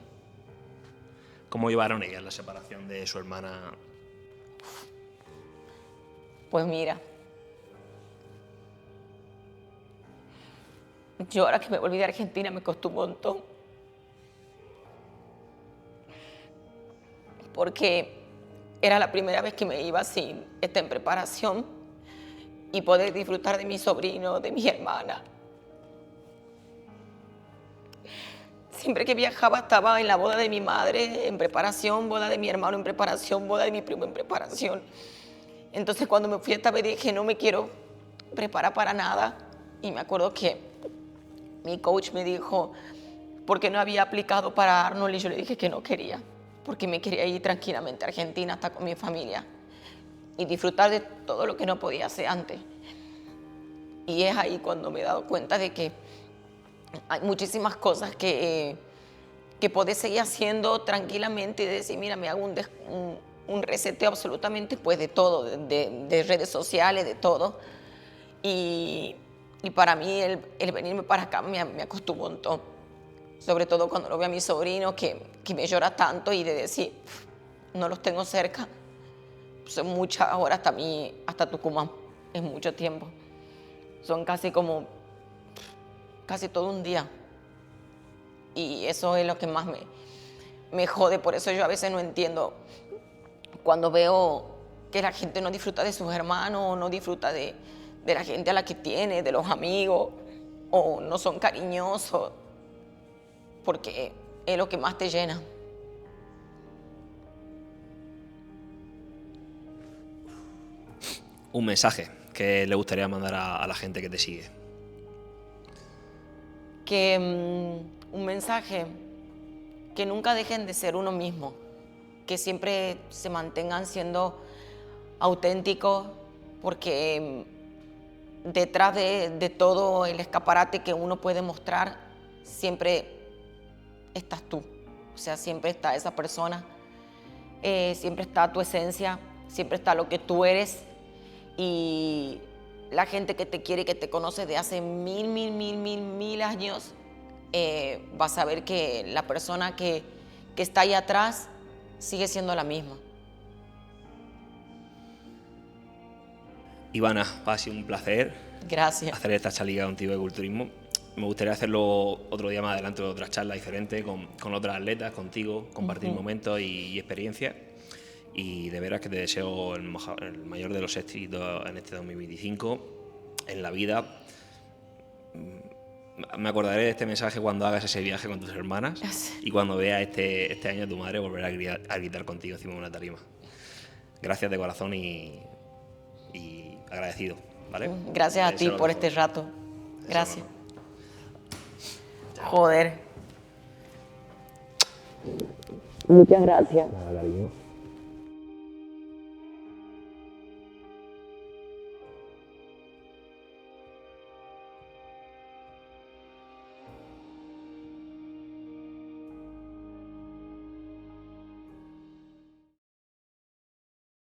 S2: ¿Cómo llevaron ellas la separación de su hermana?
S1: Pues mira, yo ahora que me volví de Argentina me costó un montón. Porque era la primera vez que me iba sin estar en preparación y poder disfrutar de mi sobrino, de mi hermana. Siempre que viajaba estaba en la boda de mi madre en preparación, boda de mi hermano en preparación, boda de mi primo en preparación. Entonces cuando me fui esta vez dije, no me quiero preparar para nada. Y me acuerdo que mi coach me dijo, ¿por qué no había aplicado para Arnold? Y yo le dije que no quería, porque me quería ir tranquilamente a Argentina, hasta con mi familia, y disfrutar de todo lo que no podía hacer antes. Y es ahí cuando me he dado cuenta de que hay muchísimas cosas que podés seguir haciendo tranquilamente y decir, mira, me hago un reseteo absolutamente pues de todo, de redes sociales, de todo. Y para mí el venirme para acá me costó un montón. Sobre todo cuando lo veo a mi sobrino que me llora tanto y de decir, no los tengo cerca. Son muchas horas hasta Tucumán, es mucho tiempo. Son casi todo un día. Y eso es lo que más me jode. Por eso yo a veces no entiendo cuando veo que la gente no disfruta de sus hermanos, no disfruta de la gente a la que tiene, de los amigos, o no son cariñosos, porque es lo que más te llena.
S2: un mensaje que le gustaría mandar a la gente que te sigue.
S1: Que un mensaje, que nunca dejen de ser uno mismo, que siempre se mantengan siendo auténticos, porque detrás de todo el escaparate que uno puede mostrar, siempre estás tú. O sea, siempre está esa persona, siempre está tu esencia, siempre está lo que tú eres, y la gente que te quiere y que te conoce de hace mil años va a saber que la persona que está ahí atrás sigue siendo la misma.
S2: Ivana, ha sido un placer.
S1: Gracias.
S2: Hacer esta charla contigo de culturismo. Me gustaría hacerlo otro día más adelante, otras charlas diferentes con otras atletas, contigo, compartir momentos y experiencias. Y de veras que te deseo el mayor de los éxitos en este 2025, en la vida. Me acordaré de este mensaje cuando hagas ese viaje con tus hermanas y cuando veas este año a tu madre volver a gritar contigo encima de una tarima. Gracias de corazón y agradecido, ¿vale?
S1: Gracias a ti por este rato. Gracias. Joder. Muchas gracias.
S2: Nada, cariño.